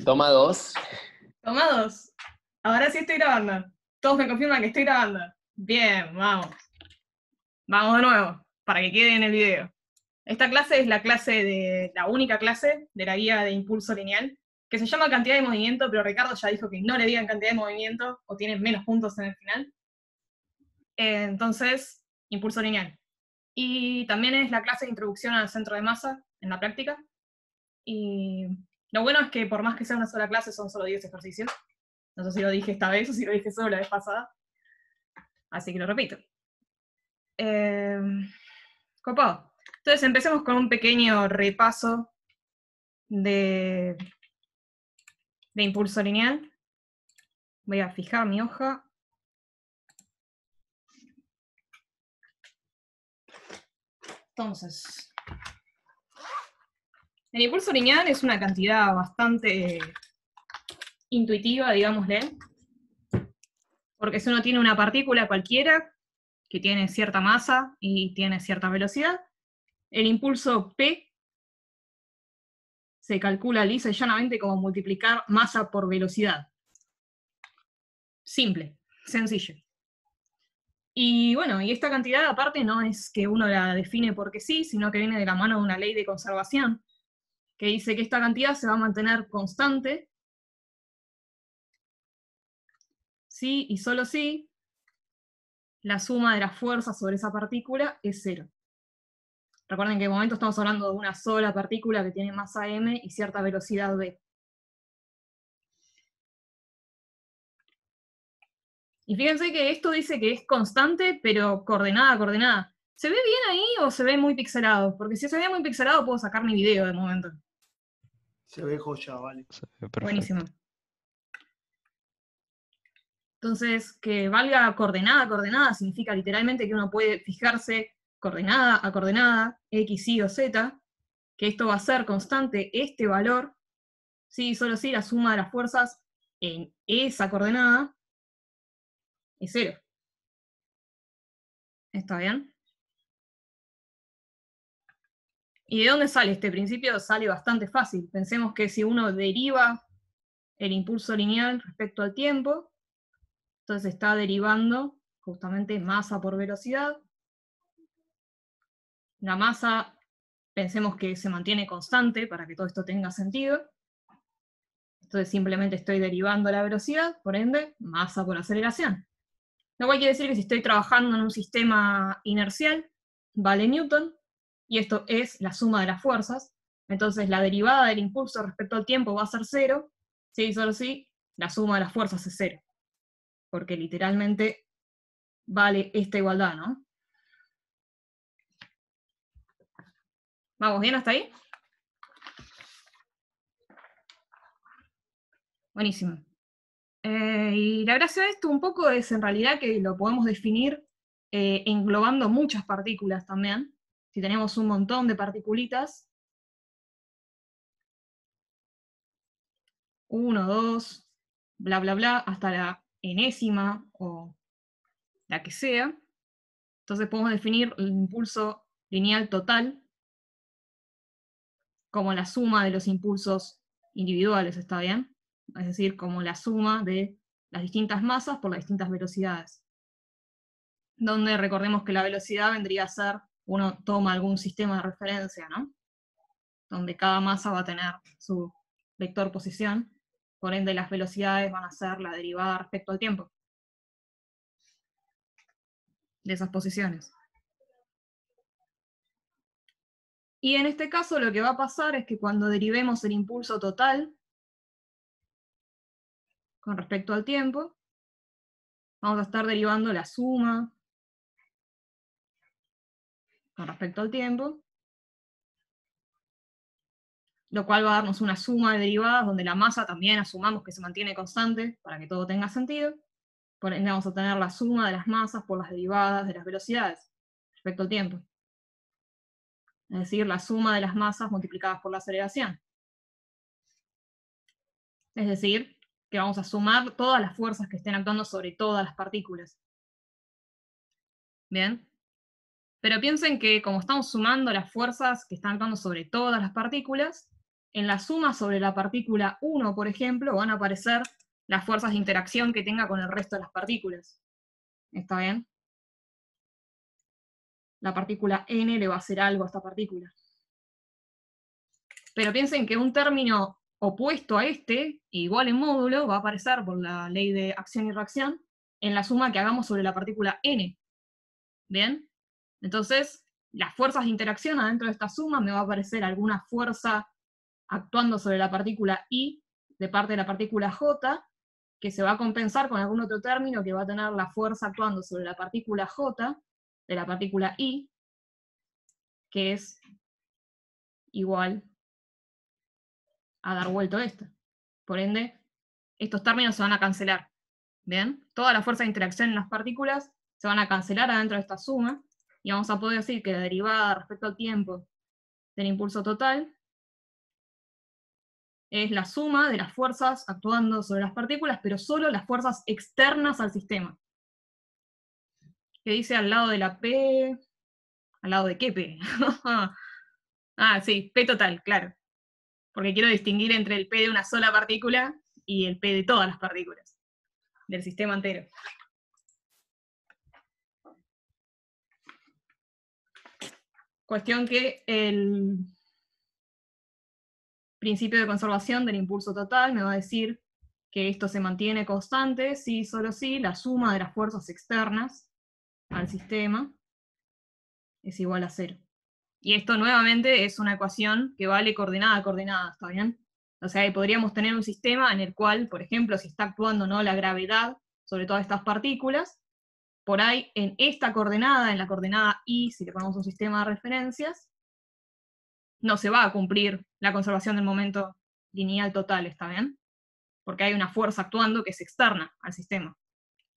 Toma dos. Tomados. Ahora sí estoy grabando. Todos me confirman que estoy grabando. Bien, vamos. Vamos de nuevo, para que quede en el video. Esta clase es la única clase de la guía de impulso lineal, que se llama cantidad de movimiento, pero Ricardo ya dijo que no le digan cantidad de movimiento o tienen menos puntos en el final. Entonces, impulso lineal. Y también es la clase de introducción al centro de masa en la práctica. Y lo bueno es que por más que sea una sola clase, son solo 10 ejercicios. No sé si lo dije esta vez o si lo dije solo la vez pasada. Así que lo repito. Copado. Entonces empecemos con un pequeño repaso de impulso lineal. Voy a fijar mi hoja. Entonces, el impulso lineal es una cantidad bastante intuitiva, digámosle, porque si uno tiene una partícula cualquiera que tiene cierta masa y tiene cierta velocidad, el impulso P se calcula lisa y llanamente como multiplicar masa por velocidad. Simple, sencillo. Y bueno, y esta cantidad aparte no es que uno la define porque sí, sino que viene de la mano de una ley de conservación, que dice que esta cantidad se va a mantener constante si y solo si la suma de las fuerzas sobre esa partícula es cero. Recuerden que de momento estamos hablando de una sola partícula que tiene masa m y cierta velocidad v. Y fíjense que esto dice que es constante, pero coordenada a coordenada. ¿Se ve bien ahí o se ve muy pixelado? Porque si se ve muy pixelado puedo sacar mi video de momento. Se ve joya, vale. Se ve perfecto. Buenísimo. Entonces, que valga coordenada a coordenada significa literalmente que uno puede fijarse coordenada a coordenada, x, y o z, que esto va a ser constante este valor, sí, solo si la suma de las fuerzas en esa coordenada es cero. ¿Está bien? ¿Y de dónde sale este principio? Sale bastante fácil. Pensemos que si uno deriva el impulso lineal respecto al tiempo, entonces está derivando justamente masa por velocidad. La masa, pensemos que se mantiene constante para que todo esto tenga sentido. Entonces simplemente estoy derivando la velocidad, por ende, masa por aceleración. Lo cual quiere decir que si estoy trabajando en un sistema inercial, vale Newton, y esto es la suma de las fuerzas. Entonces la derivada del impulso respecto al tiempo va a ser cero, sí, solo si la suma de las fuerzas es cero. Porque literalmente vale esta igualdad, ¿no? ¿Vamos bien hasta ahí? Buenísimo. Y la gracia de esto un poco es en realidad que lo podemos definir englobando muchas partículas también. Si tenemos un montón de particulitas, 1, 2, bla, bla, bla, hasta la enésima o la que sea. Entonces podemos definir el impulso lineal total como la suma de los impulsos individuales, ¿está bien? Es decir, como la suma de las distintas masas por las distintas velocidades. Donde recordemos que la velocidad vendría a ser, uno toma algún sistema de referencia, ¿no? Donde cada masa va a tener su vector posición, por ende las velocidades van a ser la derivada respecto al tiempo de esas posiciones. Y en este caso lo que va a pasar es que cuando derivemos el impulso total con respecto al tiempo, vamos a estar derivando la suma con respecto al tiempo, lo cual va a darnos una suma de derivadas donde la masa también asumamos que se mantiene constante para que todo tenga sentido. Por ende vamos a tener la suma de las masas por las derivadas de las velocidades respecto al tiempo. Es decir, la suma de las masas multiplicadas por la aceleración. Es decir, que vamos a sumar todas las fuerzas que estén actuando sobre todas las partículas. ¿Bien? Pero piensen que como estamos sumando las fuerzas que están actuando sobre todas las partículas, en la suma sobre la partícula 1, por ejemplo, van a aparecer las fuerzas de interacción que tenga con el resto de las partículas. ¿Está bien? La partícula n le va a hacer algo a esta partícula. Pero piensen que un término opuesto a este, igual en módulo, va a aparecer por la ley de acción y reacción, en la suma que hagamos sobre la partícula n. ¿Bien? Entonces, las fuerzas de interacción adentro de esta suma me va a aparecer alguna fuerza actuando sobre la partícula i de parte de la partícula j, que se va a compensar con algún otro término que va a tener la fuerza actuando sobre la partícula j de la partícula i, que es igual a dar vuelta a esto. Por ende, estos términos se van a cancelar. ¿Bien? Todas las fuerzas de interacción en las partículas se van a cancelar adentro de esta suma, y vamos a poder decir que la derivada respecto al tiempo del impulso total es la suma de las fuerzas actuando sobre las partículas, pero solo las fuerzas externas al sistema. ¿Qué dice al lado de la P? ¿Al lado de qué P? Ah, sí, P total, claro. Porque quiero distinguir entre el P de una sola partícula y el P de todas las partículas del sistema entero. Cuestión que el principio de conservación del impulso total me va a decir que esto se mantiene constante si solo si la suma de las fuerzas externas al sistema es igual a 0. Y esto nuevamente es una ecuación que vale coordenada a coordenada, ¿está bien? O sea, podríamos tener un sistema en el cual, por ejemplo, si está actuando, ¿no?, la gravedad sobre todas estas partículas, por ahí en esta coordenada, en la coordenada i, si le ponemos un sistema de referencias, no se va a cumplir la conservación del momento lineal total, ¿está bien? Porque hay una fuerza actuando que es externa al sistema.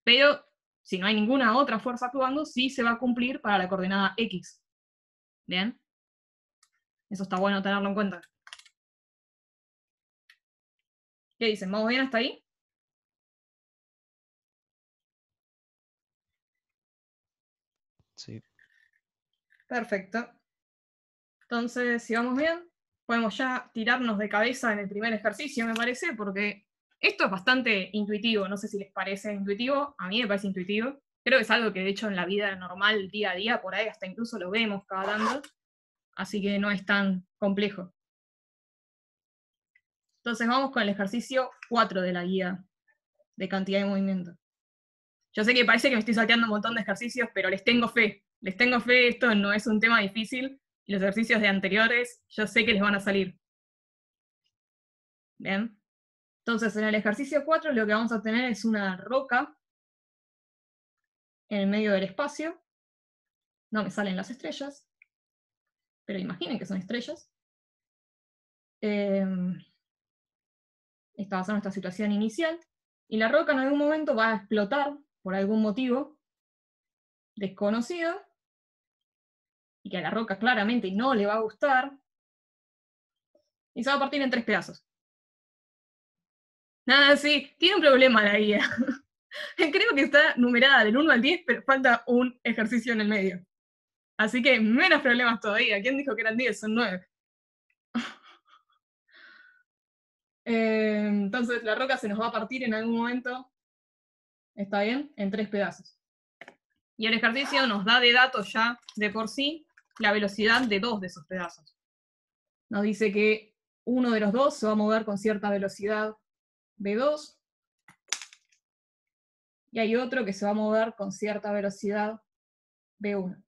Pero si no hay ninguna otra fuerza actuando, sí se va a cumplir para la coordenada x. ¿Bien? Eso está bueno tenerlo en cuenta. ¿Qué dicen? ¿Vamos bien hasta ahí? Sí. Perfecto. Entonces, si vamos bien, podemos ya tirarnos de cabeza en el primer ejercicio, me parece, porque esto es bastante intuitivo. No sé si les parece intuitivo, a mí me parece intuitivo. Creo que es algo que de hecho en la vida normal, día a día, por ahí hasta incluso lo vemos cada tanto, así que no es tan complejo. Entonces vamos con el ejercicio 4 de la guía de cantidad de movimiento. Yo sé que parece que me estoy salteando un montón de ejercicios, pero les tengo fe, esto no es un tema difícil, y los ejercicios de anteriores yo sé que les van a salir. Bien. Entonces en el ejercicio 4 lo que vamos a tener es una roca en el medio del espacio. No me salen las estrellas, pero imaginen que son estrellas. Esta va a ser nuestra situación inicial, y la roca en algún momento va a explotar por algún motivo desconocido, y que a la roca claramente no le va a gustar, y se va a partir en 3 pedazos. Nada, sí, tiene un problema la guía. Creo que está numerada del 1 al 10, pero falta un ejercicio en el medio. Así que menos problemas todavía. ¿Quién dijo que eran 10? Son 9. Entonces la roca se nos va a partir en algún momento, ¿está bien?, en 3 pedazos. Y el ejercicio nos da de datos ya de por sí la velocidad de 2 de esos pedazos. Nos dice que uno de los dos se va a mover con cierta velocidad v2, y hay otro que se va a mover con cierta velocidad v1.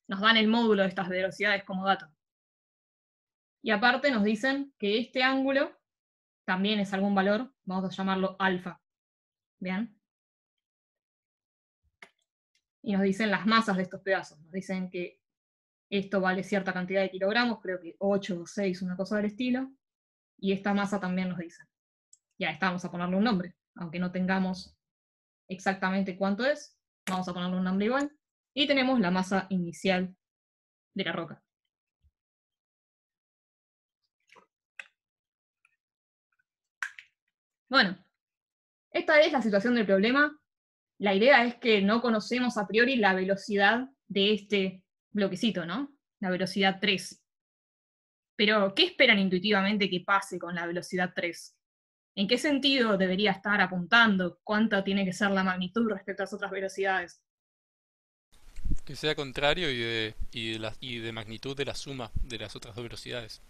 Nos dan el módulo de estas velocidades como dato. Y aparte nos dicen que este ángulo también es algún valor, vamos a llamarlo alfa. ¿Bien? Y nos dicen las masas de estos pedazos. Nos dicen que esto vale cierta cantidad de kilogramos, creo que 8 o 6, una cosa del estilo. Y esta masa también nos dice. Ya está, vamos a ponerle un nombre. Aunque no tengamos exactamente cuánto es, vamos a ponerle un nombre igual. Y tenemos la masa inicial de la roca. Bueno, esta es la situación del problema. La idea es que no conocemos a priori la velocidad de este bloquecito, ¿no? La velocidad 3. Pero, ¿qué esperan intuitivamente que pase con la velocidad 3? ¿En qué sentido debería estar apuntando? ¿Cuánta tiene que ser la magnitud respecto a las otras velocidades? Que sea contrario y de magnitud de la suma de las otras dos velocidades.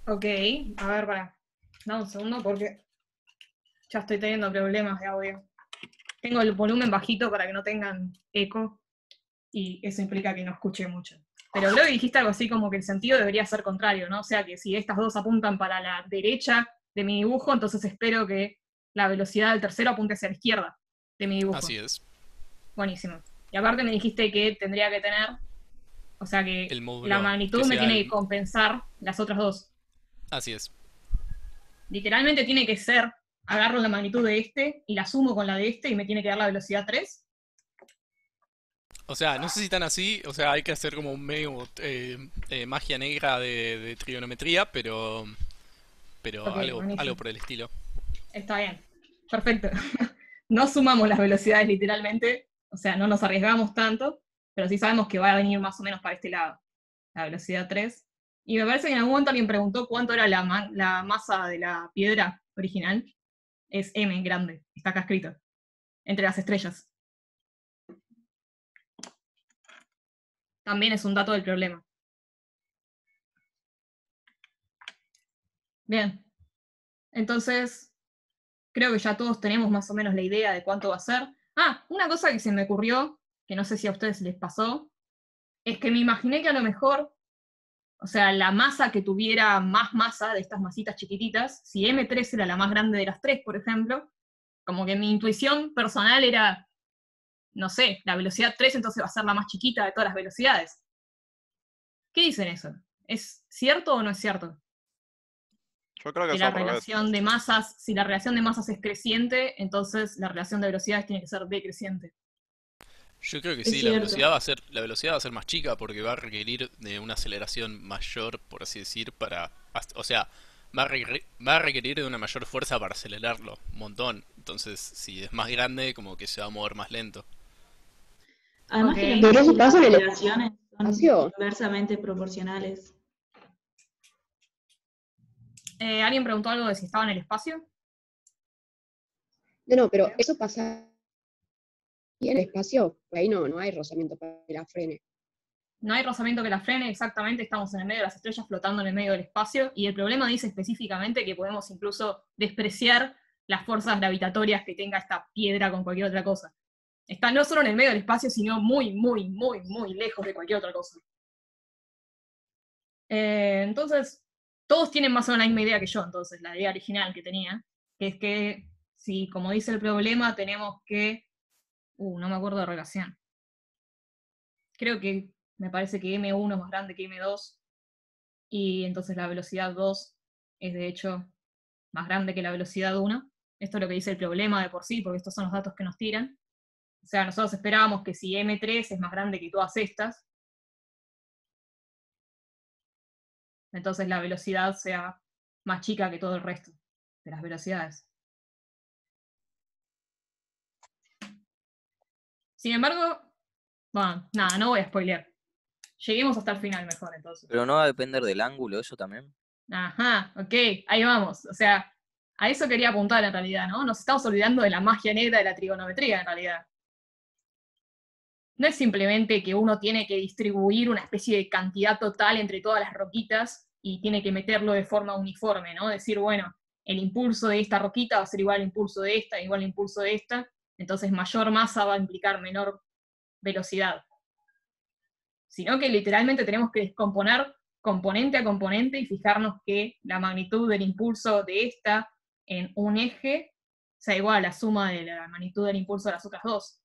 Ok, a ver, dame un segundo porque ya estoy teniendo problemas de audio. Tengo el volumen bajito para que no tengan eco y eso implica que no escuche mucho. Pero creo que dijiste algo así como que el sentido debería ser contrario, ¿no? O sea que si estas dos apuntan para la derecha de mi dibujo, entonces espero que la velocidad del tercero apunte hacia la izquierda de mi dibujo. Así es. Buenísimo. Y aparte me dijiste que tendría que tener, o sea que El módulo la magnitud que me sea tiene el... que compensar las otras dos. Así es. Literalmente tiene que ser, agarro la magnitud de este y la sumo con la de este y me tiene que dar la velocidad 3. O sea, no sé si tan así, o sea, hay que hacer como un medio magia negra de trigonometría, pero Ok, algo buenísimo. por el estilo. Está bien. Perfecto. No sumamos las velocidades literalmente, o sea, no nos arriesgamos tanto, pero sí sabemos que va a venir más o menos para este lado, la velocidad 3. Y me parece que en algún momento alguien preguntó cuánto era la masa de la piedra original. Es M grande, está acá escrito, entre las estrellas. También es un dato del problema. Bien, entonces creo que ya todos tenemos más o menos la idea de cuánto va a ser. Ah, una cosa que se me ocurrió, que no sé si a ustedes les pasó, es que me imaginé que a lo mejor, o sea, la masa que tuviera más masa de estas masitas chiquititas, si M3 era la más grande de las tres, por ejemplo, como que mi intuición personal era, no sé, la velocidad 3 entonces va a ser la más chiquita de todas las velocidades. ¿Qué dicen eso? ¿Es cierto o no es cierto? Yo creo que Que es la al revés. relación de masas, si la relación de masas es creciente, entonces la relación de velocidades tiene que ser decreciente. Yo creo que Es sí, cierto. la velocidad va a ser más chica porque va a requerir de una aceleración mayor, por así decir, o sea, va a requerir de una mayor fuerza para acelerarlo, un montón. Entonces, si es más grande, como que se va a mover más lento. Además Ok. que las Pero eso las pasa en el aceleraciones son espacio. inversamente proporcionales. ¿Alguien preguntó algo de si estaba en el espacio? No, pero eso pasa y en el espacio, ahí no hay rozamiento para que la frene. No hay rozamiento que la frene, exactamente, estamos en el medio de las estrellas flotando en el medio del espacio, y el problema dice específicamente que podemos incluso despreciar las fuerzas gravitatorias que tenga esta piedra con cualquier otra cosa. Está no solo en el medio del espacio, sino muy, muy, muy, muy lejos de cualquier otra cosa. Entonces, todos tienen más o menos la misma idea que yo, entonces, la idea original que tenía, que es que, si, como dice el problema, tenemos que... no me acuerdo de relación. Creo que me parece que M1 es más grande que M2, y entonces la velocidad 2 es de hecho más grande que la velocidad 1. Esto es lo que dice el problema de por sí, porque estos son los datos que nos tiran. O sea, nosotros esperábamos que si M3 es más grande que todas estas, entonces la velocidad sea más chica que todo el resto de las velocidades. Sin embargo, bueno, nada, no voy a spoilear. Lleguemos hasta el final mejor, entonces. Pero no va a depender del ángulo, eso también. Ajá, ok, ahí vamos. O sea, a eso quería apuntar en realidad, ¿no? Nos estamos olvidando de la magia negra de la trigonometría, en realidad. No es simplemente que uno tiene que distribuir una especie de cantidad total entre todas las roquitas y tiene que meterlo de forma uniforme, ¿no? Decir, bueno, el impulso de esta roquita va a ser igual al impulso de esta, igual al impulso de esta, entonces mayor masa va a implicar menor velocidad. Sino que literalmente tenemos que descomponer componente a componente y fijarnos que la magnitud del impulso de esta en un eje sea igual a la suma de la magnitud del impulso de las otras dos.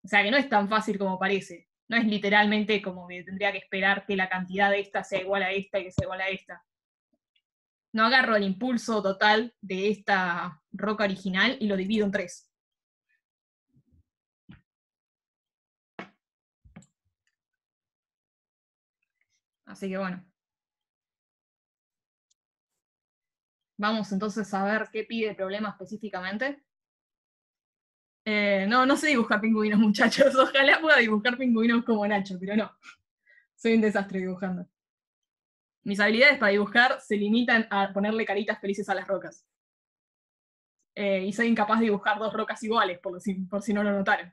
O sea que no es tan fácil como parece. No es literalmente como que tendría que esperar que la cantidad de esta sea igual a esta y que sea igual a esta. No agarro el impulso total de esta roca original y lo divido en 3. Así que bueno. Vamos entonces a ver qué pide el problema específicamente. No sé dibujar pingüinos, muchachos. Ojalá pueda dibujar pingüinos como Nacho, pero no. Soy un desastre dibujando. Mis habilidades para dibujar se limitan a ponerle caritas felices a las rocas. Y soy incapaz de dibujar dos rocas iguales, por si no lo notaron.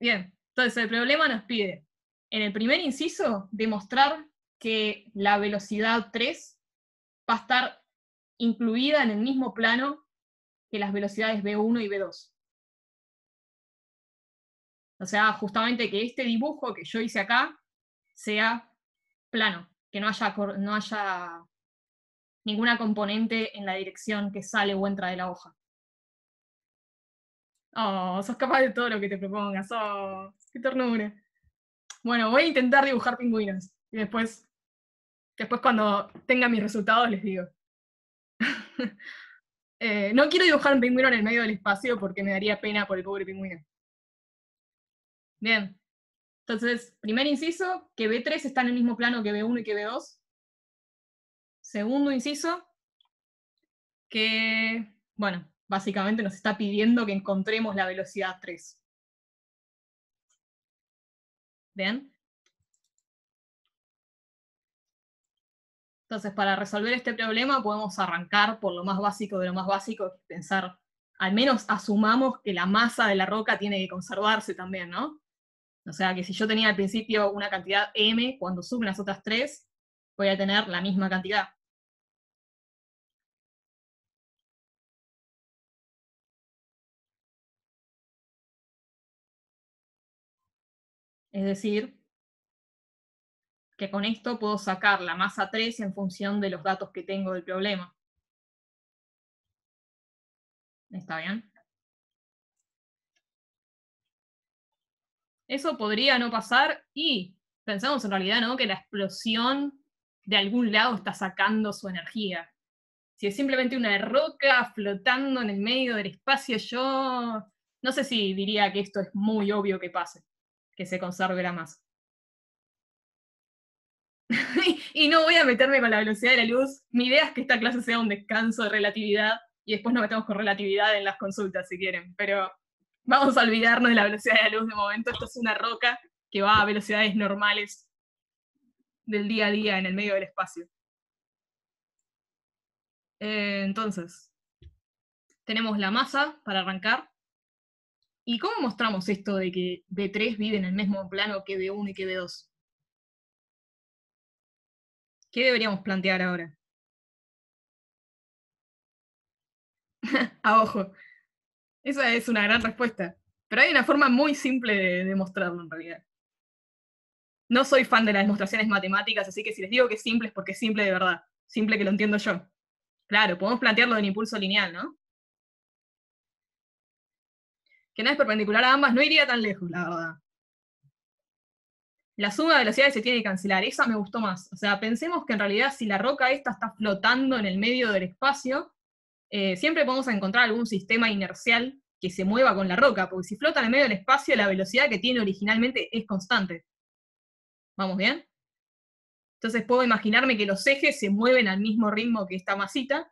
Bien, entonces el problema nos pide, en el primer inciso, demostrar que la velocidad 3 va a estar incluida en el mismo plano que las velocidades v1 y v2. O sea, justamente que este dibujo que yo hice acá sea plano, que no haya ninguna componente en la dirección que sale o entra de la hoja. Oh, sos capaz de todo lo que te propongas. Oh, qué ternura. Bueno, voy a intentar dibujar pingüinos. Y después cuando tenga mis resultados les digo. No quiero dibujar un pingüino en el medio del espacio porque me daría pena por el pobre pingüino. Bien. Entonces, primer inciso, que B3 está en el mismo plano que B1 y que B2. Segundo inciso, que, bueno, básicamente nos está pidiendo que encontremos la velocidad 3. ¿Bien? Entonces, para resolver este problema podemos arrancar por lo más básico de lo más básico, pensar, al menos asumamos que la masa de la roca tiene que conservarse también, ¿no? O sea, que si yo tenía al principio una cantidad m, cuando suben las otras 3, voy a tener la misma cantidad. Es decir, que con esto puedo sacar la masa 3 en función de los datos que tengo del problema. ¿Está bien? Eso podría no pasar y pensamos en realidad, ¿no?, que la explosión de algún lado está sacando su energía. Si es simplemente una roca flotando en el medio del espacio, yo no sé si diría que esto es muy obvio que pase, que se conserve la masa. Y no voy a meterme con la velocidad de la luz. Mi idea es que esta clase sea un descanso de relatividad y después nos metemos con relatividad en las consultas si quieren, pero vamos a olvidarnos de la velocidad de la luz de momento. Esto es una roca que va a velocidades normales del día a día en el medio del espacio. Entonces, tenemos la masa para arrancar. ¿Y cómo mostramos esto de que B3 vive en el mismo plano que B1 y que B2? ¿Qué deberíamos plantear ahora? A ojo. Esa es una gran respuesta. Pero hay una forma muy simple de demostrarlo en realidad. No soy fan de las demostraciones matemáticas, así que si les digo que es simple es porque es simple de verdad. Simple que lo entiendo yo. Claro, podemos plantearlo en impulso lineal, ¿no? Que no es perpendicular a ambas, no iría tan lejos, la verdad. La suma de velocidades se tiene que cancelar, esa me gustó más. O sea, pensemos que en realidad si la roca esta está flotando en el medio del espacio, siempre podemos encontrar algún sistema inercial que se mueva con la roca, porque si flota en el medio del espacio, la velocidad que tiene originalmente es constante. ¿Vamos bien? Entonces puedo imaginarme que los ejes se mueven al mismo ritmo que esta masita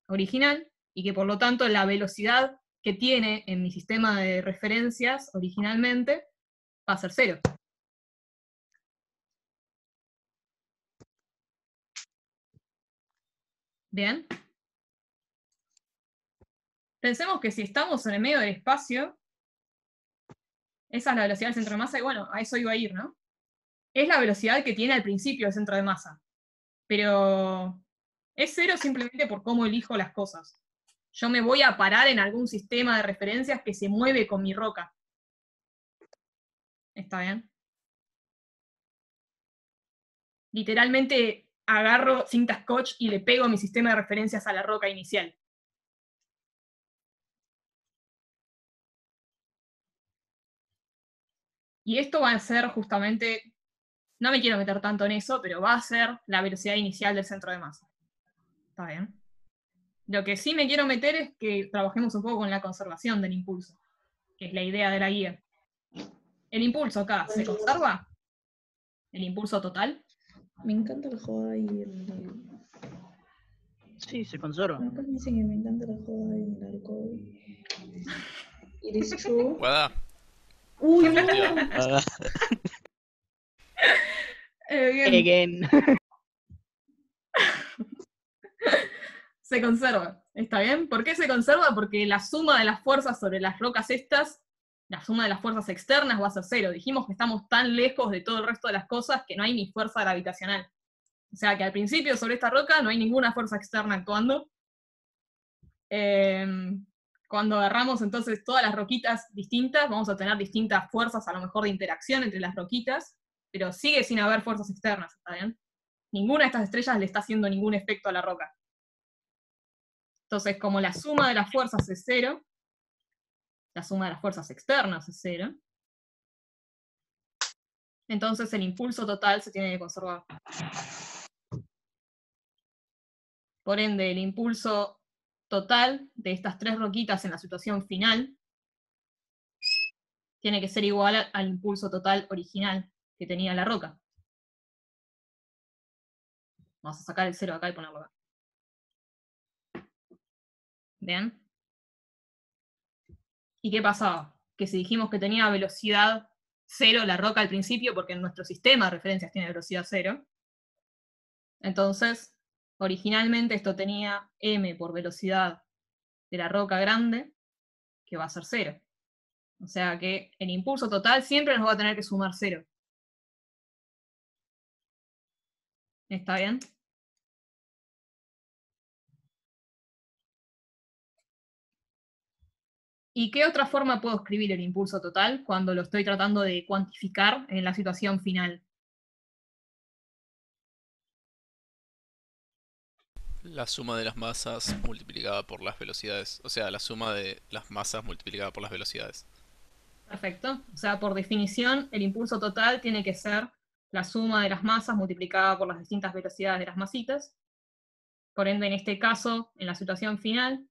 original, y que por lo tanto la velocidad que tiene en mi sistema de referencias originalmente va a ser 0. Bien. Pensemos que si estamos en el medio del espacio, esa es la velocidad del centro de masa, y bueno, a eso iba a ir, ¿no? Es la velocidad que tiene al principio el centro de masa. Pero es 0 simplemente por cómo elijo las cosas. Yo me voy a parar en algún sistema de referencias que se mueve con mi roca. ¿Está bien? Literalmente agarro cinta scotch y le pego mi sistema de referencias a la roca inicial. Y esto va a ser justamente, no me quiero meter tanto en eso, pero va a ser la velocidad inicial del centro de masa. ¿Está bien? Lo que sí me quiero meter es que trabajemos un poco con la conservación del impulso, que es la idea de la guía. ¿El impulso acá se conserva? ¿El impulso total? Me encanta la joda y el... Sí, se conserva. Acá me dicen que me encanta la joda y el alcohol. It is true. Guada, Uy, no. Efectiva. Ah, Bien, Again. se conserva. ¿Está bien? ¿Por qué se conserva? Porque la suma de las fuerzas sobre las rocas estas, la suma de las fuerzas externas va a ser 0. Dijimos que estamos tan lejos de todo el resto de las cosas que no hay ni fuerza gravitacional. O sea que al principio sobre esta roca no hay ninguna fuerza externa actuando. Cuando agarramos entonces todas las roquitas distintas, vamos a tener distintas fuerzas a lo mejor de interacción entre las roquitas, pero sigue sin haber fuerzas externas, ¿está bien? Ninguna de estas estrellas le está haciendo ningún efecto a la roca. Entonces, como la suma de las fuerzas es 0, la suma de las fuerzas externas es 0, entonces el impulso total se tiene que conservar. Por ende, el impulso total de estas 3 roquitas en la situación final tiene que ser igual al impulso total original que tenía la roca. Vamos a sacar el 0 de acá y ponerlo acá. ¿Bien? ¿Y qué pasaba? Que si dijimos que tenía velocidad 0 la roca al principio, porque en nuestro sistema de referencias tiene velocidad 0, entonces originalmente esto tenía m por velocidad de la roca grande, que va a ser 0. O sea que el impulso total siempre nos va a tener que sumar 0. ¿Está bien? ¿Y qué otra forma puedo escribir el impulso total cuando lo estoy tratando de cuantificar en la situación final? La suma de las masas multiplicada por las velocidades. O sea, la suma de las masas multiplicada por las velocidades. Perfecto. O sea, por definición, el impulso total tiene que ser la suma de las masas multiplicada por las distintas velocidades de las masitas. Por ende, en este caso, en la situación final,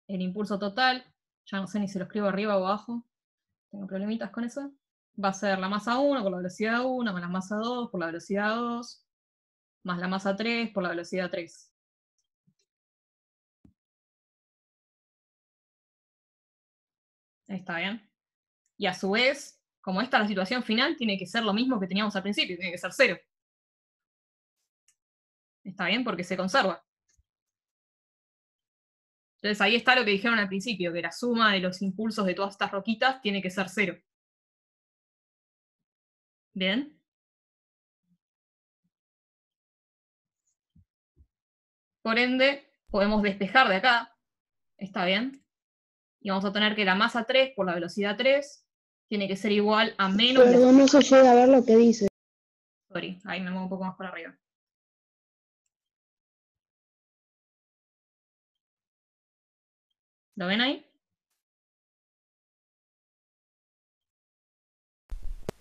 el impulso total, ya no sé ni si lo escribo arriba o abajo, tengo problemitas con eso, va a ser la masa 1 por la velocidad 1, más la masa 2 por la velocidad 2, más la masa 3 por la velocidad 3. ¿Está bien? Y a su vez, como esta es la situación final, tiene que ser lo mismo que teníamos al principio, tiene que ser 0. ¿Está bien? Porque se conserva. Entonces ahí está lo que dijeron al principio, que la suma de los impulsos de todas estas roquitas tiene que ser 0. ¿Bien? Por ende, podemos despejar de acá. ¿Está bien? Y vamos a tener que la masa 3 por la velocidad 3 tiene que ser igual a menos la... Perdón, no se llega a ver lo que dice. Sorry, ahí me muevo un poco más para arriba. ¿Lo ven ahí?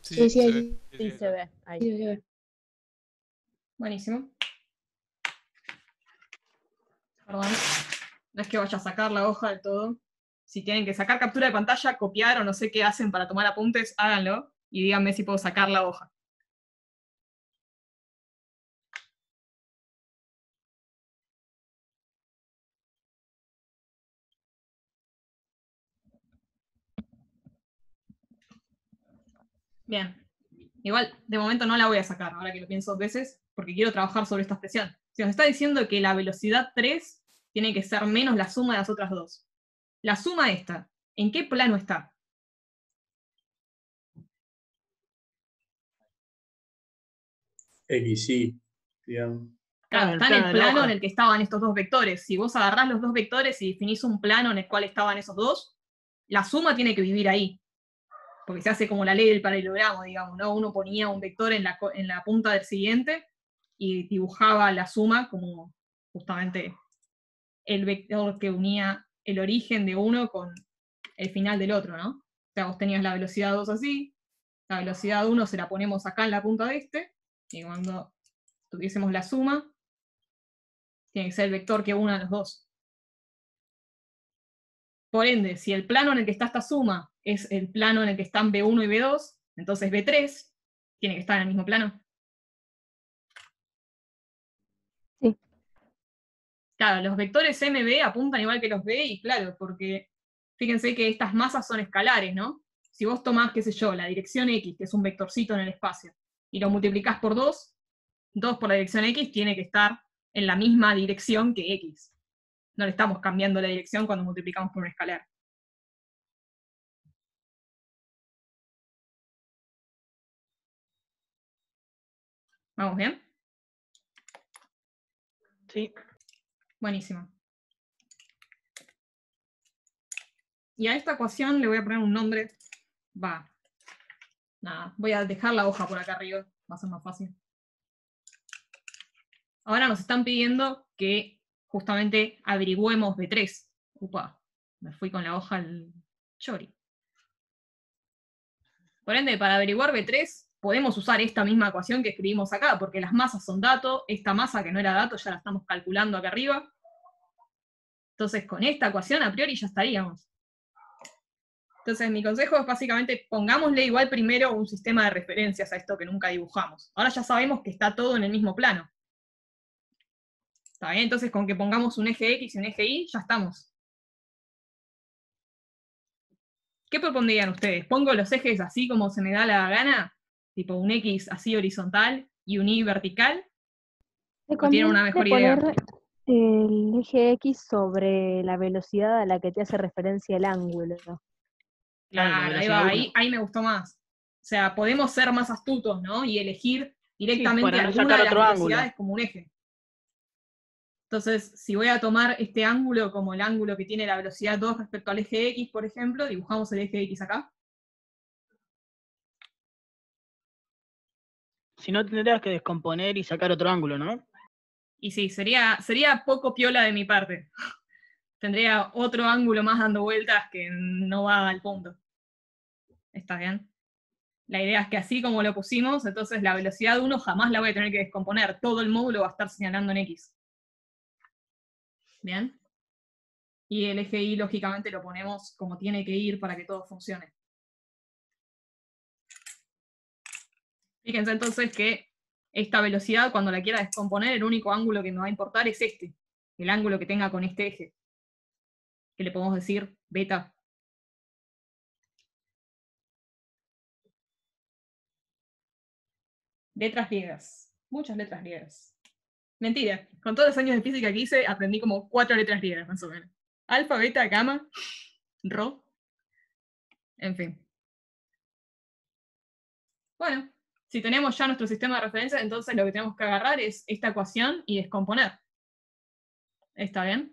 Sí, sí, se ahí ve. sí. Sí, se ve. Ahí. Sí, se ve. Buenísimo. Perdón. No es que vaya a sacar la hoja del todo. Si tienen que sacar captura de pantalla, copiar o no sé qué hacen para tomar apuntes, háganlo. Y díganme si puedo sacar la hoja. Bien. Igual, de momento no la voy a sacar, ahora que lo pienso 2 veces, porque quiero trabajar sobre esta expresión. Si nos está diciendo que la velocidad 3 tiene que ser menos la suma de las otras dos. La suma esta, ¿en qué plano está? XY, digamos. Claro, en el está en plano el de la plano hoja. en el que estaban estos dos vectores. Si vos agarrás los dos vectores y definís un plano en el cual estaban esos dos, la suma tiene que vivir ahí. Porque se hace como la ley del paralelogramo, digamos, ¿no? Uno ponía un vector en la punta del siguiente y dibujaba la suma como justamente el vector que unía el origen de uno con el final del otro, ¿no? O sea, vos tenías la velocidad 2 así, la velocidad 1 se la ponemos acá en la punta de este, y cuando tuviésemos la suma, tiene que ser el vector que una a los dos. Por ende, si el plano en el que está esta suma es el plano en el que están B1 y B2, entonces B3 tiene que estar en el mismo plano. Sí. Claro, los vectores MB apuntan igual que los B, y claro, porque Fíjense que estas masas son escalares, ¿no? Si vos tomás, qué sé yo, la dirección X, que es un vectorcito en el espacio, y lo multiplicás por 2, 2 por la dirección X tiene que estar en la misma dirección que X. No le estamos cambiando la dirección cuando multiplicamos por un escalar. ¿Vamos bien? Sí. Buenísimo. Y a esta ecuación le voy a poner un nombre. Nada, voy a dejar la hoja por acá arriba, va a ser más fácil. Ahora nos están pidiendo que justamente averigüemos B3. Upa, me fui con la hoja al chori. Por ende, para averiguar B3, podemos usar esta misma ecuación que escribimos acá, porque las masas son dato, esta masa que no era dato ya la estamos calculando acá arriba. Entonces, con esta ecuación a priori ya estaríamos. Entonces, mi consejo es básicamente, pongámosle igual primero un sistema de referencias a esto que nunca dibujamos. Ahora ya sabemos que está todo en el mismo plano. ¿Está bien? Entonces, con que pongamos un eje X y un eje Y, ya estamos. ¿Qué propondrían ustedes? ¿Pongo los ejes así como se me da la gana? Tipo un X así horizontal y un Y vertical. ¿Te ¿O tienen una mejor conviene idea? poner el eje X sobre la velocidad a la que te hace referencia el ángulo? Claro, ahí va, ahí me gustó más. O sea, podemos ser más astutos, ¿no? Y elegir directamente para no alguna sacar de las otro ángulo. velocidades como un eje. Entonces, si voy a tomar este ángulo como el ángulo que tiene la velocidad 2 respecto al eje X, por ejemplo, dibujamos el eje X acá. Si no, tendrías que descomponer y sacar otro ángulo, ¿no? Y sí, sería poco piola de mi parte. Tendría otro ángulo más dando vueltas que no va al punto. ¿Está bien? La idea es que así como lo pusimos, entonces la velocidad 1 jamás la voy a tener que descomponer. Todo el módulo va a estar señalando en X. ¿Bien? Y el eje Y, lógicamente, lo ponemos como tiene que ir para que todo funcione. Fíjense entonces que esta velocidad, cuando la quiera descomponer, el único ángulo que me va a importar es este. El ángulo que tenga con este eje. Que le podemos decir beta. Letras griegas. Muchas letras griegas. Mentira. Con todos los años de física que hice, aprendí como 4 letras griegas, más o menos. Alfa, beta, gamma, rho. En fin. Bueno, si tenemos ya nuestro sistema de referencia, entonces lo que tenemos que agarrar es esta ecuación y descomponer. ¿Está bien?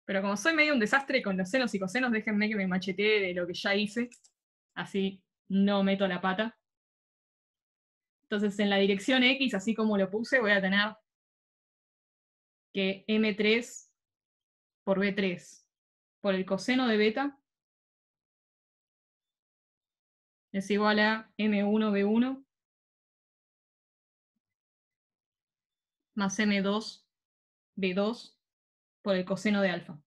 Pero como soy medio un desastre con los senos y cosenos, déjenme que me machetee de lo que ya hice. Así no meto la pata. Entonces en la dirección X, así como lo puse, voy a tener que M3 por B3 por el coseno de beta es igual a M1B1 más M2B2 por el coseno de alfa.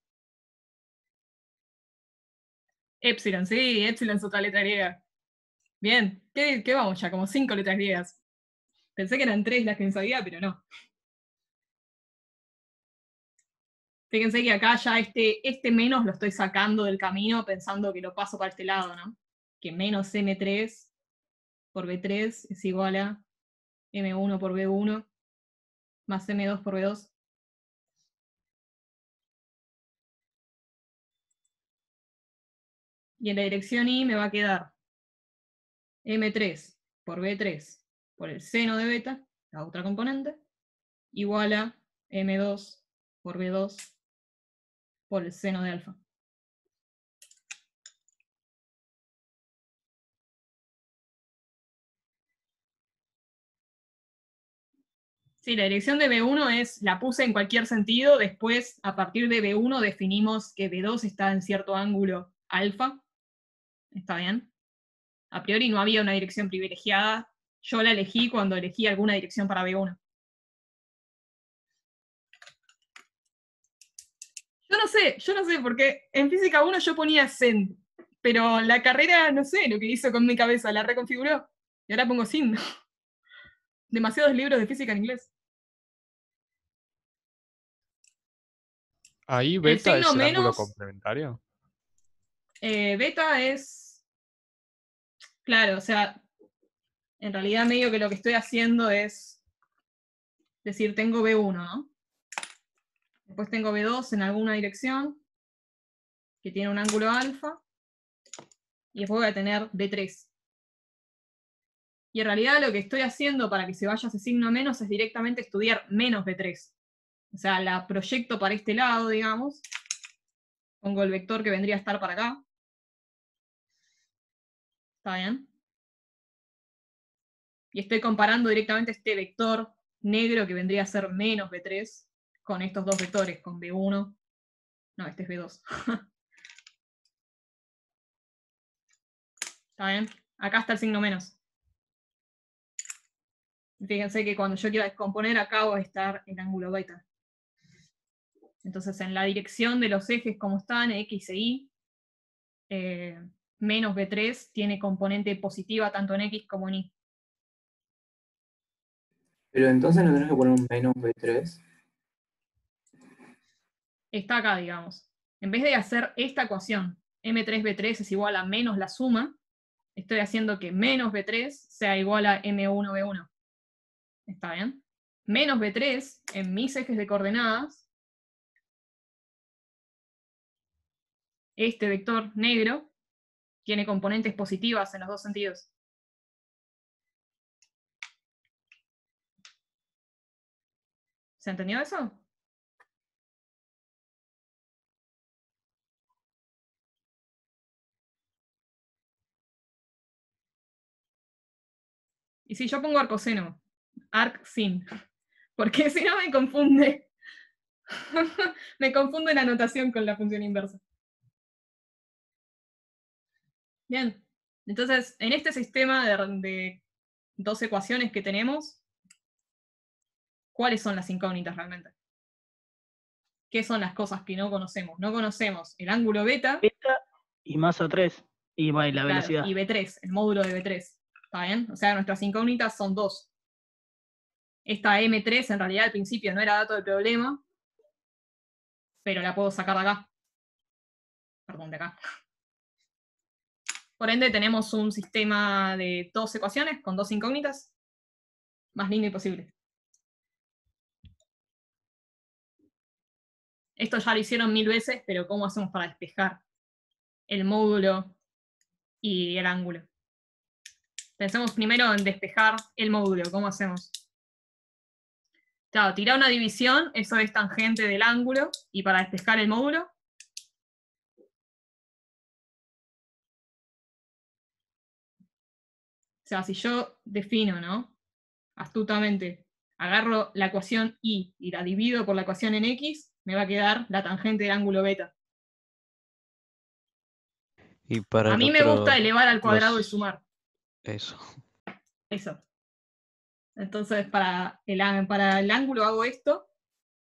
Epsilon, sí, epsilon es otra letra griega. Bien, ¿qué vamos ya? Como 5 letras griegas. Pensé que eran 3 las que me sabía, pero no. Fíjense que acá ya este menos lo estoy sacando del camino pensando que lo paso para este lado, ¿no? Que menos M3 por B3 es igual a M1 por B1 más M2 por B2. Y en la dirección Y me va a quedar M3 por B3 por el seno de beta, la otra componente, igual a M2 por B2 por el seno de alfa. Sí, la dirección de B1 la puse en cualquier sentido, después a partir de B1 definimos que B2 está en cierto ángulo alfa. ¿Está bien? A priori no había una dirección privilegiada, yo la elegí cuando elegí alguna dirección para B1. Yo no sé, porque en física 1 yo ponía SEN, pero la carrera no sé lo que hizo con mi cabeza, la reconfiguró. Y ahora pongo SIN. Demasiados libros de física en inglés. Ahí beta es signo el ángulo menos- complementario. Beta es... Claro, o sea, en realidad medio que lo que estoy haciendo es decir, tengo B1, ¿no? Después tengo B2 en alguna dirección, que tiene un ángulo alfa, y después voy a tener B3. Y en realidad lo que estoy haciendo para que se vaya ese signo menos es directamente estudiar menos B3. O sea, la proyecto para este lado, digamos. Pongo el vector que vendría a estar para acá. ¿Está bien? Y estoy comparando directamente este vector negro que vendría a ser menos B3 con estos dos vectores, con B1. No, este es B2. ¿Está bien? Acá está el signo menos. Fíjense que cuando yo quiera descomponer, acá va a estar el ángulo beta. Entonces, en la dirección de los ejes como están, X e Y, menos B3 tiene componente positiva tanto en X como en Y. Pero entonces no tenés que poner un menos B3. Está acá, digamos. En vez de hacer esta ecuación, M3B3 es igual a menos la suma, estoy haciendo que menos B3 sea igual a M1B1. ¿Está bien? Menos B3 en mis ejes de coordenadas, este vector negro tiene componentes positivas en los dos sentidos. ¿Se entendió eso? Y si yo pongo arcoseno, arc-sin, porque si no me confunde. Me confunde la notación con la función inversa. Bien, entonces en este sistema de dos ecuaciones que tenemos, ¿cuáles son las incógnitas realmente? ¿Qué son las cosas que no conocemos? No conocemos el ángulo beta, Beta y masa 3. Y va, y la claro, velocidad. y B3, el módulo de B3. ¿Está bien? O sea, nuestras incógnitas son dos. Esta M3 en realidad al principio no era dato del problema, pero la puedo sacar de acá. Perdón, de acá. Por ende, tenemos un sistema de dos ecuaciones con dos incógnitas. Más lindo imposible. Esto ya lo hicieron 1000 veces, pero ¿cómo hacemos para despejar el módulo y el ángulo? Pensemos primero en despejar el módulo. ¿Cómo hacemos? Claro, tirar una división, eso es tangente del ángulo, y para despejar el módulo, o sea, si yo defino, ¿no? Astutamente, agarro la ecuación y la divido por la ecuación en X, me va a quedar la tangente del ángulo beta. Y para A el mí me otro, gusta elevar al cuadrado y los- sumar. Eso. Eso. Entonces, para el ángulo hago esto,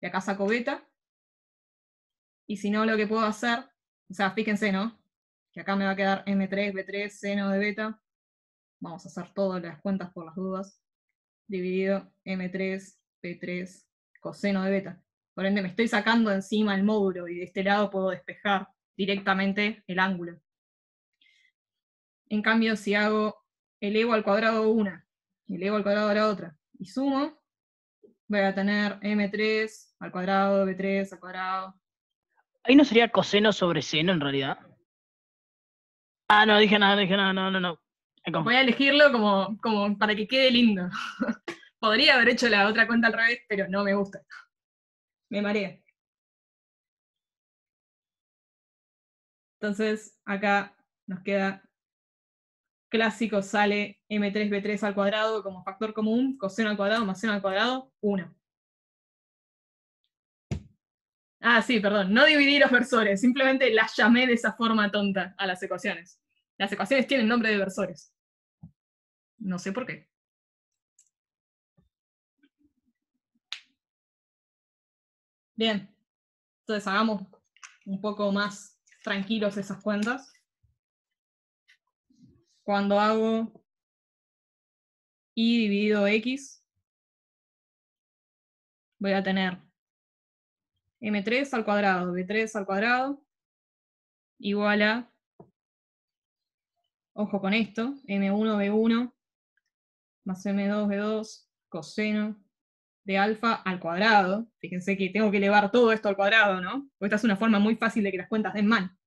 de acá saco beta, y si no, lo que puedo hacer, o sea, fíjense, ¿no? Que acá me va a quedar M3, B3, seno de beta. Vamos a hacer todas las cuentas por las dudas. Dividido M3, B3, coseno de beta. Por ende, me estoy sacando encima el módulo, y de este lado puedo despejar directamente el ángulo. En cambio, si hago elevo al cuadrado una, elevo al cuadrado a la otra, y sumo, voy a tener M3 al cuadrado, B3 al cuadrado. Ahí no sería coseno sobre seno en realidad. Ah, no, dije nada, no. Me confundí. Voy a elegirlo como para que quede lindo. Podría haber hecho la otra cuenta al revés, pero no me gusta. Me marea. Entonces, acá nos queda clásico, sale M3B3 al cuadrado como factor común, coseno al cuadrado más seno al cuadrado, 1. Ah, sí, perdón, no dividí los versores, simplemente las llamé de esa forma tonta a las ecuaciones. Las ecuaciones tienen nombre de versores. No sé por qué. Bien, entonces hagamos un poco más tranquilos esas cuentas. Cuando hago y dividido x, voy a tener m3 al cuadrado, b3 al cuadrado, igual a, ojo con esto, m1, b1, más m2, b2, coseno de alfa al cuadrado. Fíjense que tengo que elevar todo esto al cuadrado, ¿no? Porque esta es una forma muy fácil de que las cuentas den mal.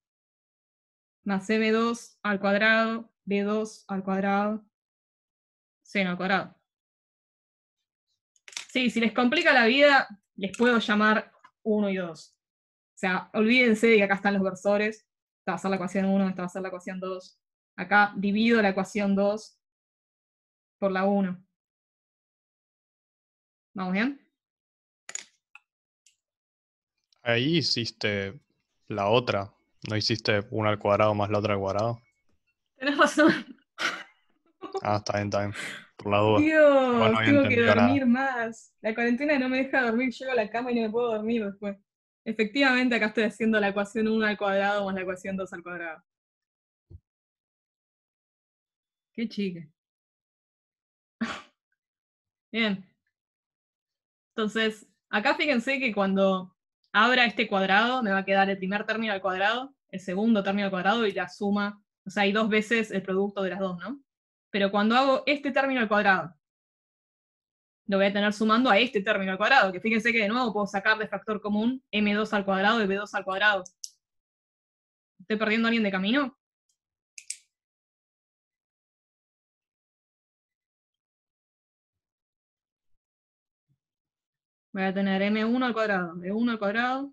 Más m2 al cuadrado, b2 al cuadrado, seno al cuadrado. Sí, si les complica la vida, les puedo llamar 1 y 2. O sea, olvídense de que acá están los versores. Esta va a ser la ecuación 1, esta va a ser la ecuación 2. Acá divido la ecuación 2 por la 1. ¿Vamos bien? Ahí hiciste la otra. ¿No hiciste una al cuadrado más la otra al cuadrado? Tenés razón. Ah, está bien, está bien. Por la duda. Igual no Dios, había tengo que entendido nada. dormir más. La cuarentena no me deja dormir. Llego a la cama y no me puedo dormir después. Efectivamente, acá estoy haciendo la ecuación 1 al cuadrado más la ecuación 2 al cuadrado. Qué chica. Bien. Entonces, acá fíjense que cuando abra este cuadrado, me va a quedar el primer término al cuadrado, el segundo término al cuadrado y la suma. O sea, hay dos veces el producto de las dos, ¿no? Pero cuando hago este término al cuadrado, lo voy a tener sumando a este término al cuadrado, que fíjense que de nuevo puedo sacar de factor común m2 al cuadrado y b2 al cuadrado. ¿Estoy perdiendo a alguien de camino? Voy a tener m1 al cuadrado, b1 al cuadrado,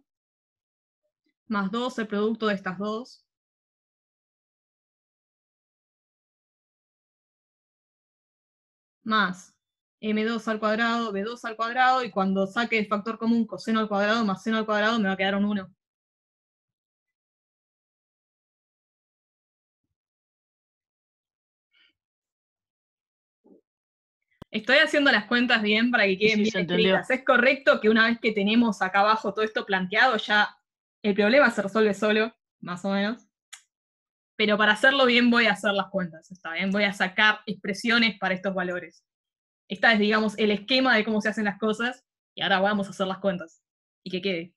más 2 el producto de estas dos, más m2 al cuadrado, b2 al cuadrado, y cuando saque el factor común coseno al cuadrado más seno al cuadrado me va a quedar un 1. Estoy haciendo las cuentas bien para que queden Sí, bien se entendió. escritas. Es correcto que una vez que tenemos acá abajo todo esto planteado, ya el problema se resuelve solo, más o menos. Pero para hacerlo bien voy a hacer las cuentas, ¿está bien? Voy a sacar expresiones para estos valores. Esta es, digamos, el esquema de cómo se hacen las cosas, y ahora vamos a hacer las cuentas. Y que quede.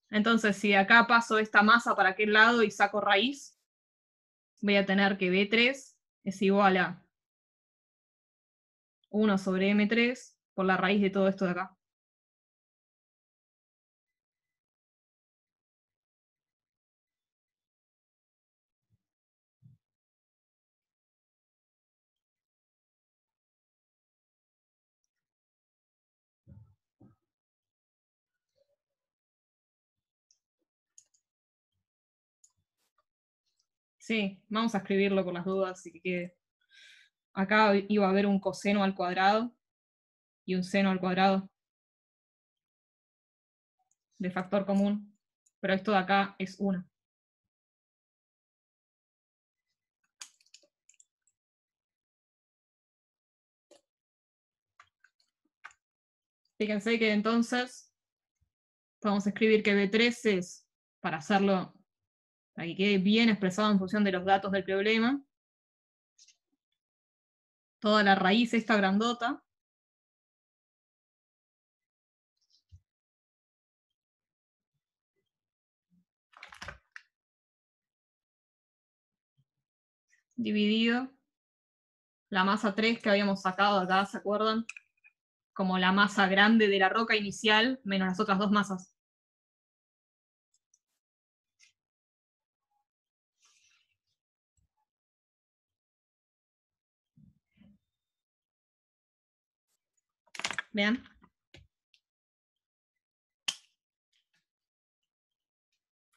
Entonces, si de acá paso esta masa para aquel lado y saco raíz, voy a tener que B3 es igual a 1 sobre M3 por la raíz de todo esto de acá. Sí, vamos a escribirlo por las dudas y que quede. Acá iba a haber un coseno al cuadrado y un seno al cuadrado de factor común, pero esto de acá es 1. Fíjense que entonces podemos escribir que B3 es, para hacerlo, para que quede bien expresado en función de los datos del problema, toda la raíz esta grandota, dividido la masa 3 que habíamos sacado acá, ¿se acuerdan? Como la masa grande de la roca inicial, menos las otras dos masas. Vean.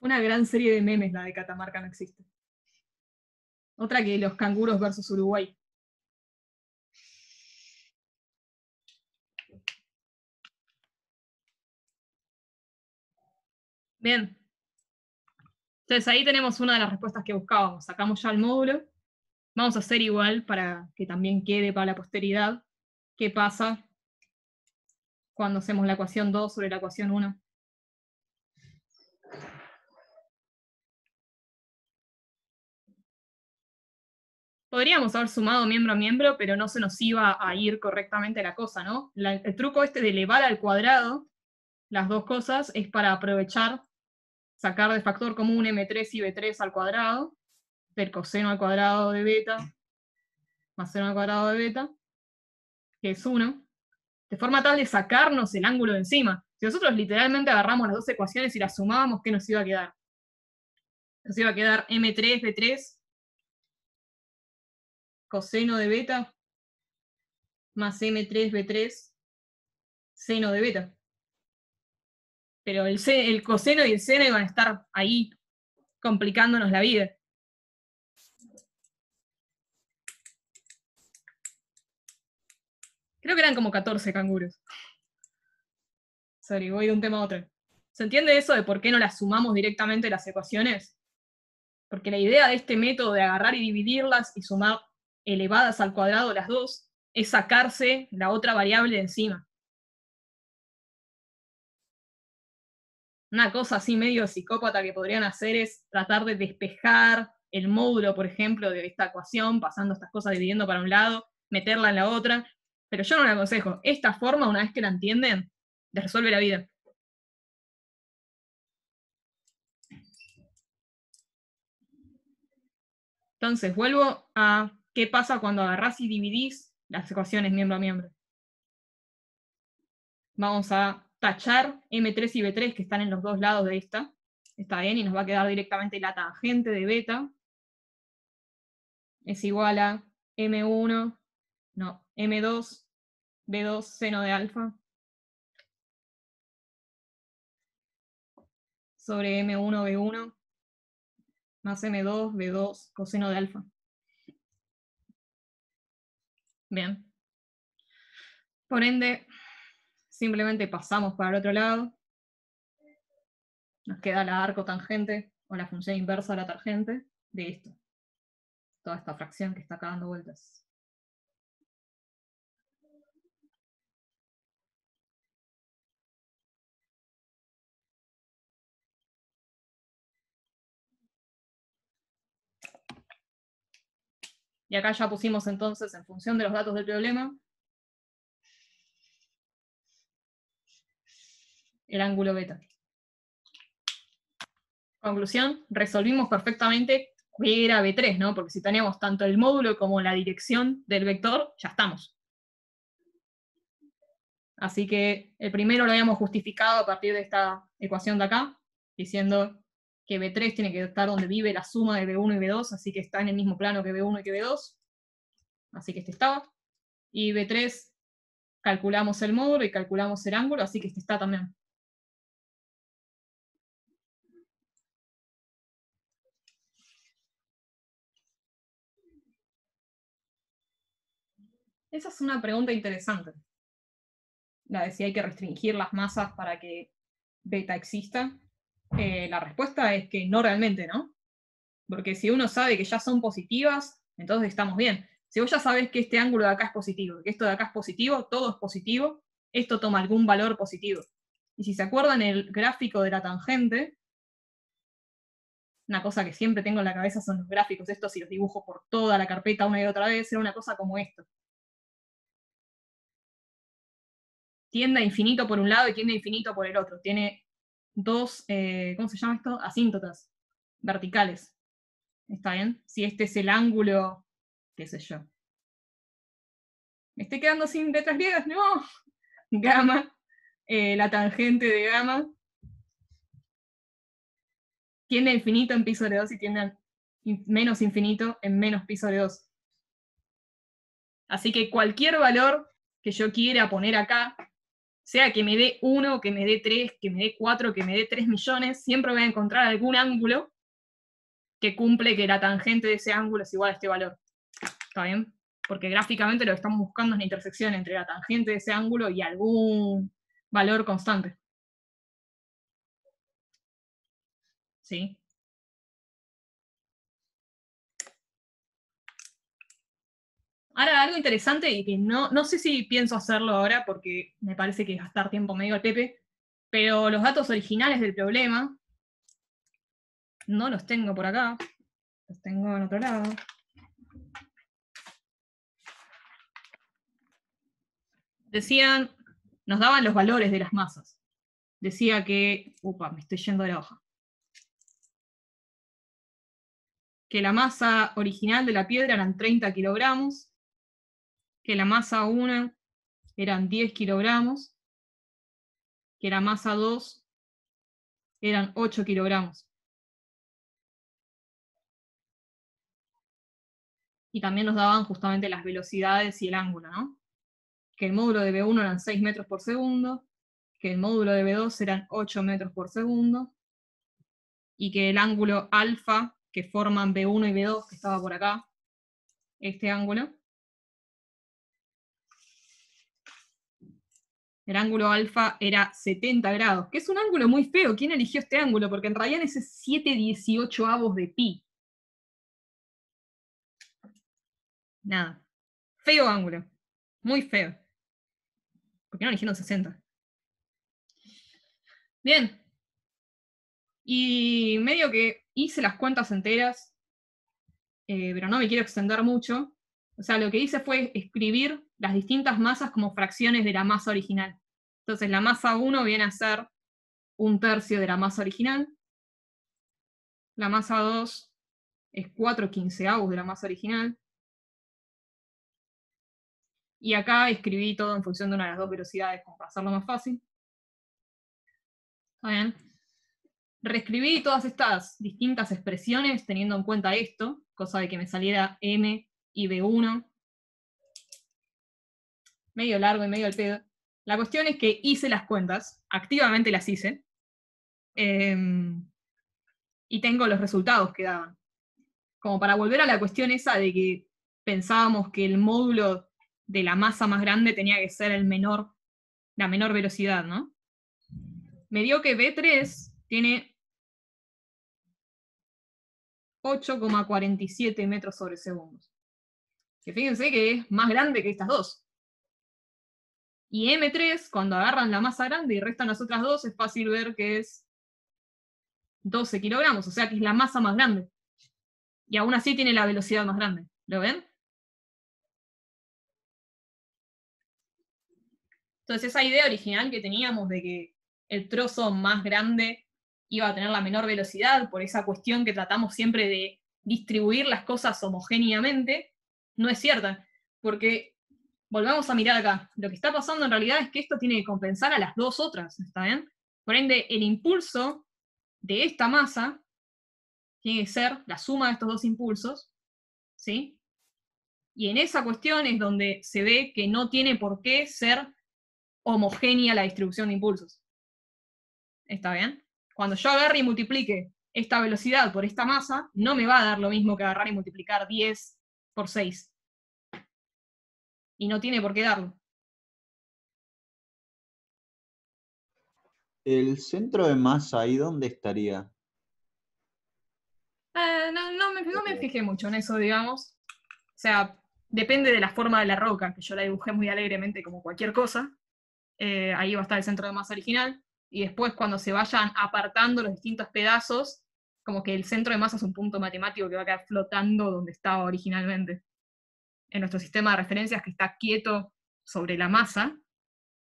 Una gran serie de memes la de Catamarca no existe. Otra que los canguros versus Uruguay. Bien. Entonces ahí tenemos una de las respuestas que buscábamos. Sacamos ya el módulo. Vamos a hacer igual para que también quede para la posteridad. ¿Qué pasa cuando hacemos la ecuación 2 sobre la ecuación 1? Podríamos haber sumado miembro a miembro, pero no se nos iba a ir correctamente la cosa, ¿no? El truco este de elevar al cuadrado las dos cosas es para aprovechar, sacar de factor común M3 y B3 al cuadrado, del coseno al cuadrado de beta, más seno al cuadrado de beta, que es 1, de forma tal de sacarnos el ángulo de encima. Si nosotros literalmente agarramos las dos ecuaciones y las sumábamos, ¿qué nos iba a quedar? Nos iba a quedar M3 B3 coseno de beta más M3 B3 seno de beta. Pero el coseno y el seno iban a estar ahí complicándonos la vida. Creo que eran como 14 canguros. Sorry, voy de un tema a otro. ¿Se entiende eso de por qué no las sumamos directamente las ecuaciones? Porque la idea de este método de agarrar y dividirlas y sumar elevadas al cuadrado las dos es sacarse la otra variable de encima. Una cosa así medio psicópata que podrían hacer es tratar de despejar el módulo, por ejemplo, de esta ecuación, pasando estas cosas dividiendo para un lado, meterla en la otra. Pero yo no le aconsejo. Esta forma, una vez que la entienden, les resuelve la vida. Entonces, vuelvo a qué pasa cuando agarrás y dividís las ecuaciones miembro a miembro. Vamos a tachar M3 y B3 que están en los dos lados de esta. Está bien, y nos va a quedar directamente la tangente de beta. Es igual a M1, no, M2, B2 seno de alfa. Sobre M1, B1, más M2, B2 coseno de alfa. Bien. Por ende, simplemente pasamos para el otro lado. Nos queda la arcotangente, o la función inversa de la tangente, de esto. Toda esta fracción que está acá dando vueltas. Y acá ya pusimos entonces, en función de los datos del problema, el ángulo beta. Conclusión, resolvimos perfectamente que era B3, ¿no? Porque si teníamos tanto el módulo como la dirección del vector, ya estamos. Así que el primero lo habíamos justificado a partir de esta ecuación de acá, diciendo que B3 tiene que estar donde vive la suma de B1 y B2, así que está en el mismo plano que B1 y que B2. Así que este estaba. Y B3 calculamos el módulo y calculamos el ángulo, así que este está también. Esa es una pregunta interesante. La de si hay que restringir las masas para que beta exista. La respuesta es que no realmente, ¿no? Porque si uno sabe que ya son positivas, entonces estamos bien. Si vos ya sabés que este ángulo de acá es positivo, que esto de acá es positivo, todo es positivo, esto toma algún valor positivo. Y si se acuerdan el gráfico de la tangente, una cosa que siempre tengo en la cabeza son los gráficos estos y los dibujo por toda la carpeta una y otra vez, era una cosa como esto. Tiende a infinito por un lado y tiende a infinito por el otro. Tiene dos, ¿cómo se llama esto? Asíntotas verticales. ¿Está bien? Si este es el ángulo, qué sé yo. Me estoy quedando sin letras griegas, no. Gamma, la tangente de gamma tiende a infinito en pi sobre 2 y tiende a menos infinito en menos pi sobre 2. Así que cualquier valor que yo quiera poner acá, sea que me dé 1, que me dé 3, que me dé 4, que me dé 3 millones, siempre voy a encontrar algún ángulo que cumple que la tangente de ese ángulo es igual a este valor. ¿Está bien? Porque gráficamente lo que estamos buscando es la intersección entre la tangente de ese ángulo y algún valor constante. ¿Sí? Ahora, algo interesante y que no sé si pienso hacerlo ahora porque me parece que es gastar tiempo medio al Pepe, pero los datos originales del problema no los tengo por acá, los tengo en otro lado. nos daban los valores de las masas. Decía que, me estoy yendo de la hoja. Que la masa original de la piedra eran 30 kilogramos, que la masa 1 eran 10 kilogramos, que la masa 2 eran 8 kilogramos. Y también nos daban justamente las velocidades y el ángulo, ¿no? Que el módulo de B1 eran 6 metros por segundo, que el módulo de B2 eran 8 metros por segundo, y que el ángulo alfa que forman B1 y B2, que estaba por acá, este ángulo, el ángulo alfa era 70 grados, que es un ángulo muy feo. ¿Quién eligió este ángulo? Porque en realidad ese es 7/18 de pi. Nada. Feo ángulo. Muy feo. ¿Por qué no eligieron 60? Bien. Y medio que hice las cuentas enteras, pero no me quiero extender mucho. O sea, lo que hice fue escribir las distintas masas como fracciones de la masa original. Entonces la masa 1 viene a ser 1/3 de la masa original. La masa 2 es 4/15 de la masa original. Y acá escribí todo en función de una de las dos velocidades, como para hacerlo más fácil. ¿Está bien? Reescribí todas estas distintas expresiones teniendo en cuenta esto, cosa de que me saliera M y B1. Medio largo y medio al pedo. La cuestión es que hice las cuentas, activamente las hice, y tengo los resultados que daban. Como para volver a la cuestión esa de que pensábamos que el módulo de la masa más grande tenía que ser la menor velocidad, ¿no? Me dio que B3 tiene 8,47 metros sobre segundos. Que fíjense que es más grande que estas dos. Y M3, cuando agarran la masa grande y restan las otras dos, es fácil ver que es 12 kilogramos, o sea que es la masa más grande. Y aún así tiene la velocidad más grande. ¿Lo ven? Entonces esa idea original que teníamos de que el trozo más grande iba a tener la menor velocidad, por esa cuestión que tratamos siempre de distribuir las cosas homogéneamente, no es cierta. Porque, volvamos a mirar acá, lo que está pasando en realidad es que esto tiene que compensar a las dos otras, ¿está bien? Por ende, el impulso de esta masa tiene que ser la suma de estos dos impulsos, ¿sí? Y en esa cuestión es donde se ve que no tiene por qué ser homogénea la distribución de impulsos. ¿Está bien? Cuando yo agarre y multiplique esta velocidad por esta masa, no me va a dar lo mismo que agarrar y multiplicar 10 por 6. Y no tiene por qué darlo. ¿El centro de masa ahí dónde estaría? No me fijé mucho en eso, digamos. O sea, depende de la forma de la roca, que yo la dibujé muy alegremente como cualquier cosa. Ahí va a estar el centro de masa original. Y después, cuando se vayan apartando los distintos pedazos, como que el centro de masa es un punto matemático que va a quedar flotando donde estaba originalmente. En nuestro sistema de referencias, que está quieto sobre la masa,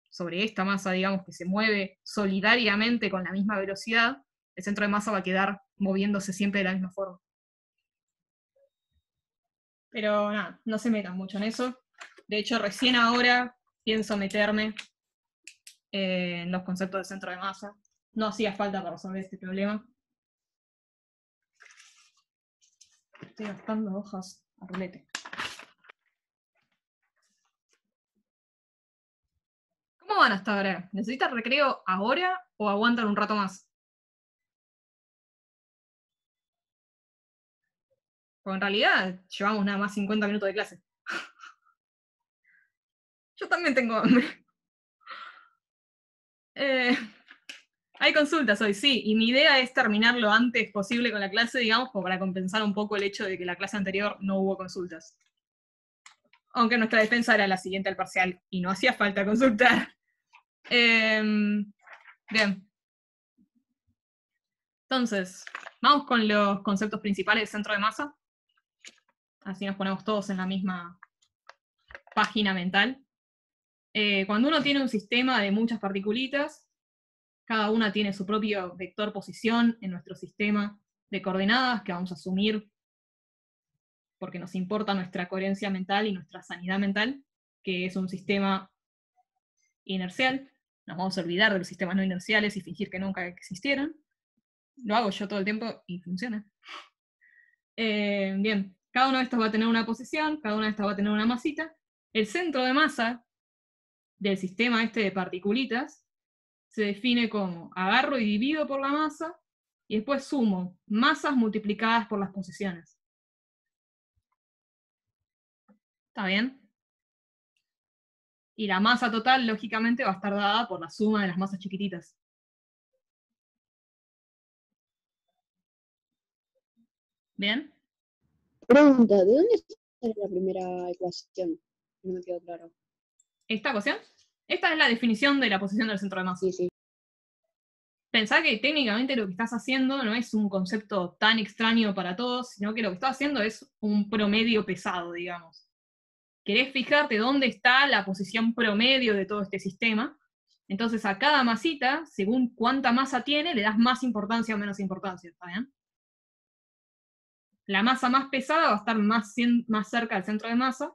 sobre esta masa, digamos, que se mueve solidariamente con la misma velocidad, el centro de masa va a quedar moviéndose siempre de la misma forma. Pero nada, no se metan mucho en eso. De hecho, recién ahora pienso meterme en los conceptos de centro de masa. No hacía falta para resolver este problema. Estoy gastando hojas a rulete. ¿Cómo van hasta ahora? ¿Necesitan recreo ahora o aguantan un rato más? Porque en realidad llevamos nada más 50 minutos de clase. Yo también tengo hambre. Hay consultas hoy, sí, y mi idea es terminar lo antes posible con la clase, digamos, como para compensar un poco el hecho de que la clase anterior no hubo consultas. Aunque nuestra defensa era la siguiente al parcial, y no hacía falta consultar. Bien. Entonces, vamos con los conceptos principales del centro de masa. Así nos ponemos todos en la misma página mental. Cuando uno tiene un sistema de muchas particulitas, cada una tiene su propio vector posición en nuestro sistema de coordenadas que vamos a asumir porque nos importa nuestra coherencia mental y nuestra sanidad mental, que es un sistema inercial. Nos vamos a olvidar de los sistemas no inerciales y fingir que nunca existieron. Lo hago yo todo el tiempo y funciona. Bien, cada uno de estos va a tener una posición, cada una de estas va a tener una masita. El centro de masa del sistema este de particulitas se define como agarro y divido por la masa y después sumo masas multiplicadas por las posiciones. ¿Está bien? Y la masa total, lógicamente, va a estar dada por la suma de las masas chiquititas. ¿Bien? Pregunta, ¿de dónde sale la primera ecuación? No me quedó claro. ¿Esta ecuación? Esta es la definición de la posición del centro de masa. Sí, sí. Pensá que técnicamente lo que estás haciendo no es un concepto tan extraño para todos, sino que lo que estás haciendo es un promedio pesado, digamos. Querés fijarte dónde está la posición promedio de todo este sistema. Entonces a cada masita, según cuánta masa tiene, le das más importancia o menos importancia, ¿está bien? La masa más pesada va a estar más cerca del centro de masa,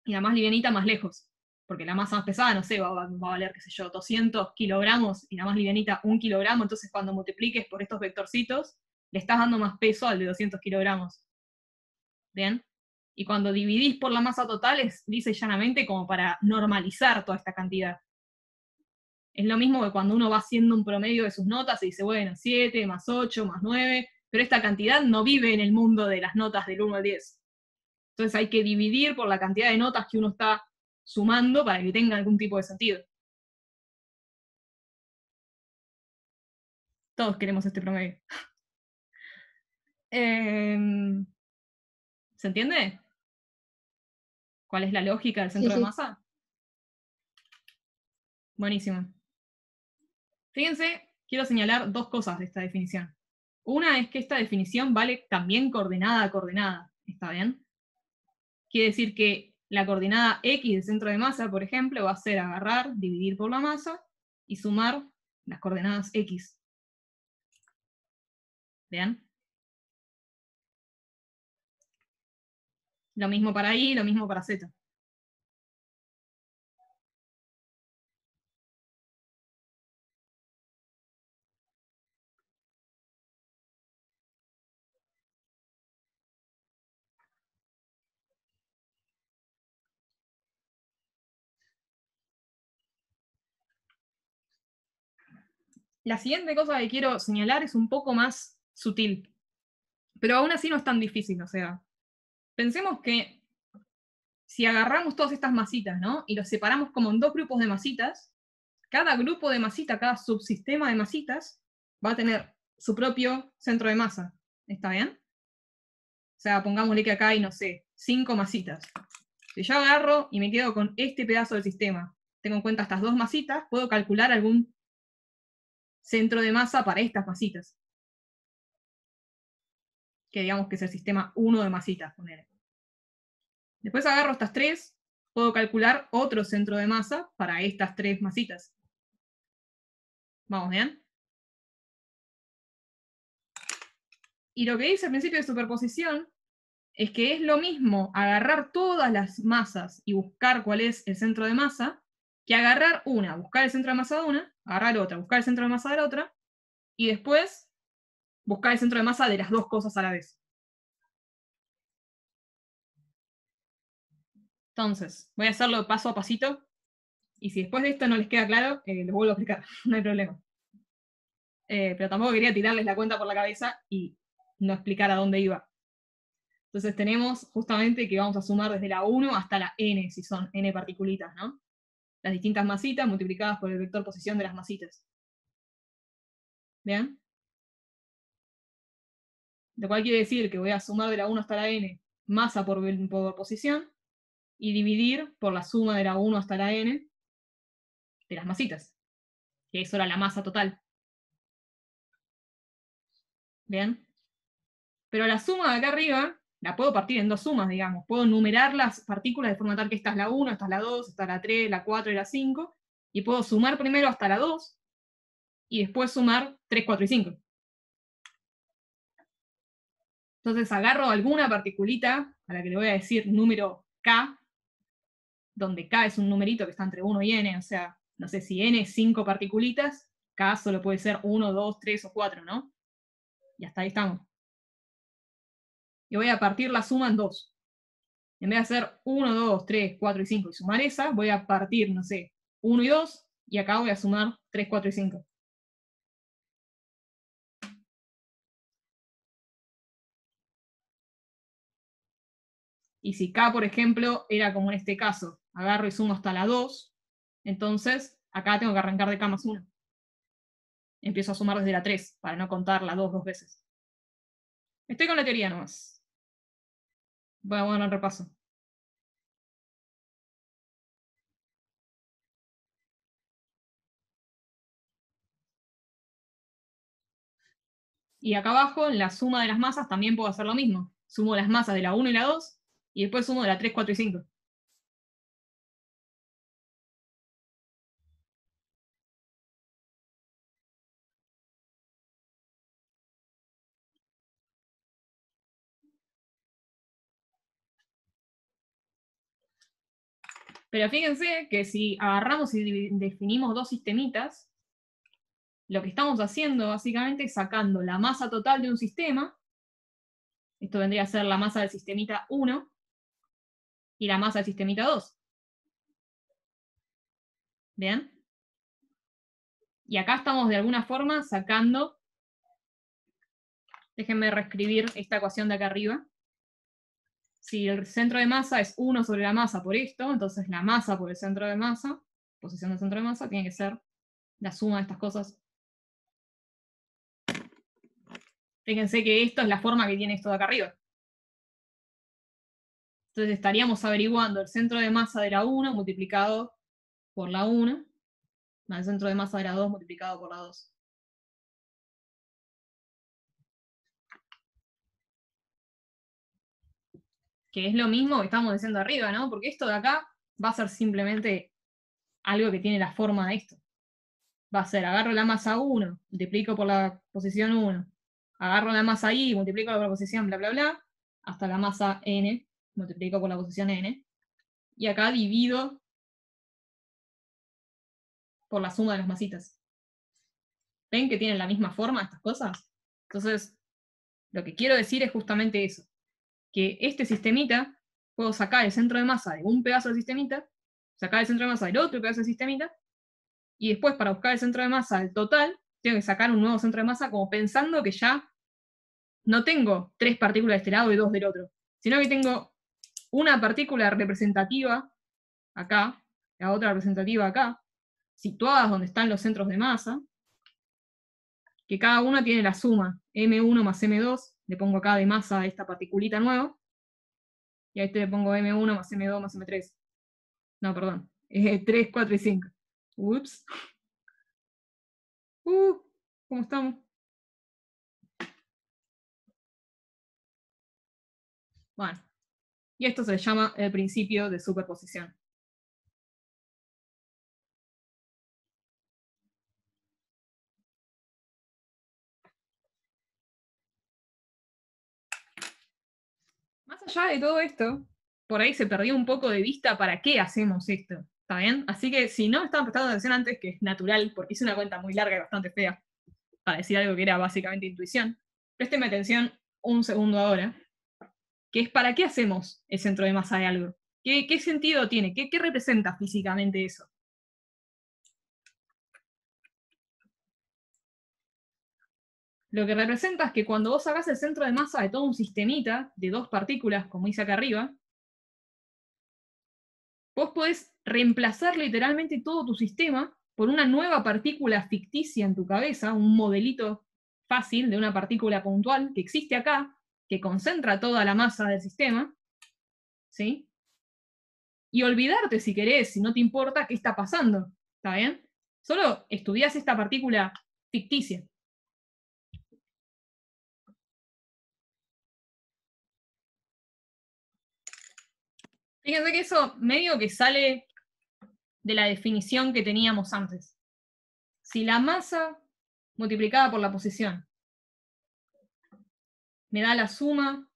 y la más livianita más lejos. Porque la masa más pesada, no sé, va a valer, qué sé yo, 200 kilogramos, y la más livianita 1 kilogramo, entonces cuando multipliques por estos vectorcitos, le estás dando más peso al de 200 kilogramos. ¿Bien? Y cuando dividís por la masa total es lisa y llanamente como para normalizar toda esta cantidad. Es lo mismo que cuando uno va haciendo un promedio de sus notas y dice, bueno, 7 más 8 más 9, pero esta cantidad no vive en el mundo de las notas del 1 al 10. Entonces hay que dividir por la cantidad de notas que uno está sumando para que tenga algún tipo de sentido. Todos queremos este promedio. ¿Se entiende? ¿Cuál es la lógica del centro de masa? Buenísimo. Fíjense, quiero señalar dos cosas de esta definición. Una es que esta definición vale también coordenada a coordenada. ¿Está bien? Quiere decir que la coordenada X del centro de masa, por ejemplo, va a ser agarrar, dividir por la masa y sumar las coordenadas X. ¿Bien? Lo mismo para Y, lo mismo para Z. La siguiente cosa que quiero señalar es un poco más sutil, pero aún así no es tan difícil. O sea, pensemos que si agarramos todas estas masitas, ¿no? Y los separamos como en dos grupos de masitas, cada grupo de masita, cada subsistema de masitas, va a tener su propio centro de masa. ¿Está bien? O sea, pongámosle que acá hay, no sé, 5 masitas. Si yo agarro y me quedo con este pedazo del sistema, tengo en cuenta estas dos masitas, puedo calcular algún centro de masa para estas masitas. Que digamos que es el sistema 1 de masitas, ponele. Después agarro estas 3, puedo calcular otro centro de masa para estas 3 masitas. ¿Vamos bien? Y lo que dice el principio de superposición es que es lo mismo agarrar todas las masas y buscar cuál es el centro de masa, que agarrar una, buscar el centro de masa de una, agarrar otra, buscar el centro de masa de la otra, y después buscar el centro de masa de las dos cosas a la vez. Entonces, voy a hacerlo paso a pasito, y si después de esto no les queda claro, lo vuelvo a explicar, no hay problema. Pero tampoco quería tirarles la cuenta por la cabeza y no explicar a dónde iba. Entonces tenemos justamente que vamos a sumar desde la 1 hasta la n, si son n particulitas, ¿no? Las distintas masitas multiplicadas por el vector posición de las masitas. ¿Bien? Lo cual quiere decir que voy a sumar de la 1 hasta la n masa por posición y dividir por la suma de la 1 hasta la n de las masitas, que eso era la masa total. ¿Bien? Pero la suma de acá arriba la puedo partir en dos sumas, digamos. Puedo numerar las partículas de forma tal que esta es la 1, esta es la 2, esta es la 3, la 4 y la 5, y puedo sumar primero hasta la 2, y después sumar 3, 4 y 5. Entonces agarro alguna particulita, a la que le voy a decir número K, donde K es un numerito que está entre 1 y n, o sea, no sé si n es 5 particulitas, K solo puede ser 1, 2, 3 o 4, ¿no? Y hasta ahí estamos. Y voy a partir la suma en 2. En vez de hacer 1, 2, 3, 4 y 5 y sumar esa, voy a partir, no sé, 1 y 2, y acá voy a sumar 3, 4 y 5. Y si K, por ejemplo, era como en este caso, agarro y sumo hasta la 2, entonces acá tengo que arrancar de K más 1. Empiezo a sumar desde la 3, para no contar la 2 dos veces. Estoy con la teoría nomás. Voy a dar un repaso. Y acá abajo, en la suma de las masas, también puedo hacer lo mismo. Sumo las masas de la 1 y la 2, y después sumo de la 3, 4 y 5. Pero fíjense que si agarramos y definimos dos sistemitas, lo que estamos haciendo básicamente es sacando la masa total de un sistema, esto vendría a ser la masa del sistemita 1, y la masa del sistemita 2. ¿Bien? Y acá estamos de alguna forma sacando, déjenme reescribir esta ecuación de acá arriba. Si el centro de masa es 1 sobre la masa por esto, entonces la masa por el centro de masa, posición del centro de masa, tiene que ser la suma de estas cosas. Fíjense que esto es la forma que tiene esto de acá arriba. Entonces estaríamos averiguando el centro de masa de la 1 multiplicado por la 1, más el centro de masa de la 2 multiplicado por la 2. Que es lo mismo que estamos diciendo arriba, ¿no? Porque esto de acá va a ser simplemente algo que tiene la forma de esto. Va a ser, agarro la masa 1, multiplico por la posición 1, agarro la masa i, multiplico por la posición bla bla bla, hasta la masa n, multiplico por la posición n, y acá divido por la suma de las masitas. ¿Ven que tienen la misma forma estas cosas? Entonces, lo que quiero decir es justamente eso, que este sistemita, puedo sacar el centro de masa de un pedazo del sistemita, sacar el centro de masa del otro pedazo del sistemita, y después para buscar el centro de masa del total, tengo que sacar un nuevo centro de masa como pensando que ya no tengo 3 partículas de este lado y 2 del otro, sino que tengo una partícula representativa acá, la otra representativa acá, situadas donde están los centros de masa, que cada una tiene la suma m1 más m2, le pongo acá de masa a esta particulita nueva, y a este le pongo m1 más m2 más m3. No, perdón, 3, 4 y 5. Ups. ¿Cómo estamos? Bueno, y esto se llama el principio de superposición. Más allá de todo esto, por ahí se perdió un poco de vista para qué hacemos esto, ¿está bien? Así que si no me estaban prestando atención antes, que es natural, porque hice una cuenta muy larga y bastante fea, para decir algo que era básicamente intuición, présteme atención un segundo ahora, que es para qué hacemos el centro de masa de algo. ¿Qué sentido tiene? ¿Qué representa físicamente eso? Lo que representa es que cuando vos sacás el centro de masa de todo un sistemita, de 2 partículas, como hice acá arriba, vos podés reemplazar literalmente todo tu sistema por una nueva partícula ficticia en tu cabeza, un modelito fácil de una partícula puntual que existe acá, que concentra toda la masa del sistema, ¿sí? Y olvidarte si querés, si no te importa, qué está pasando, ¿está bien? Solo estudiás esta partícula ficticia. Fíjense que eso medio que sale de la definición que teníamos antes. Si la masa multiplicada por la posición me da la suma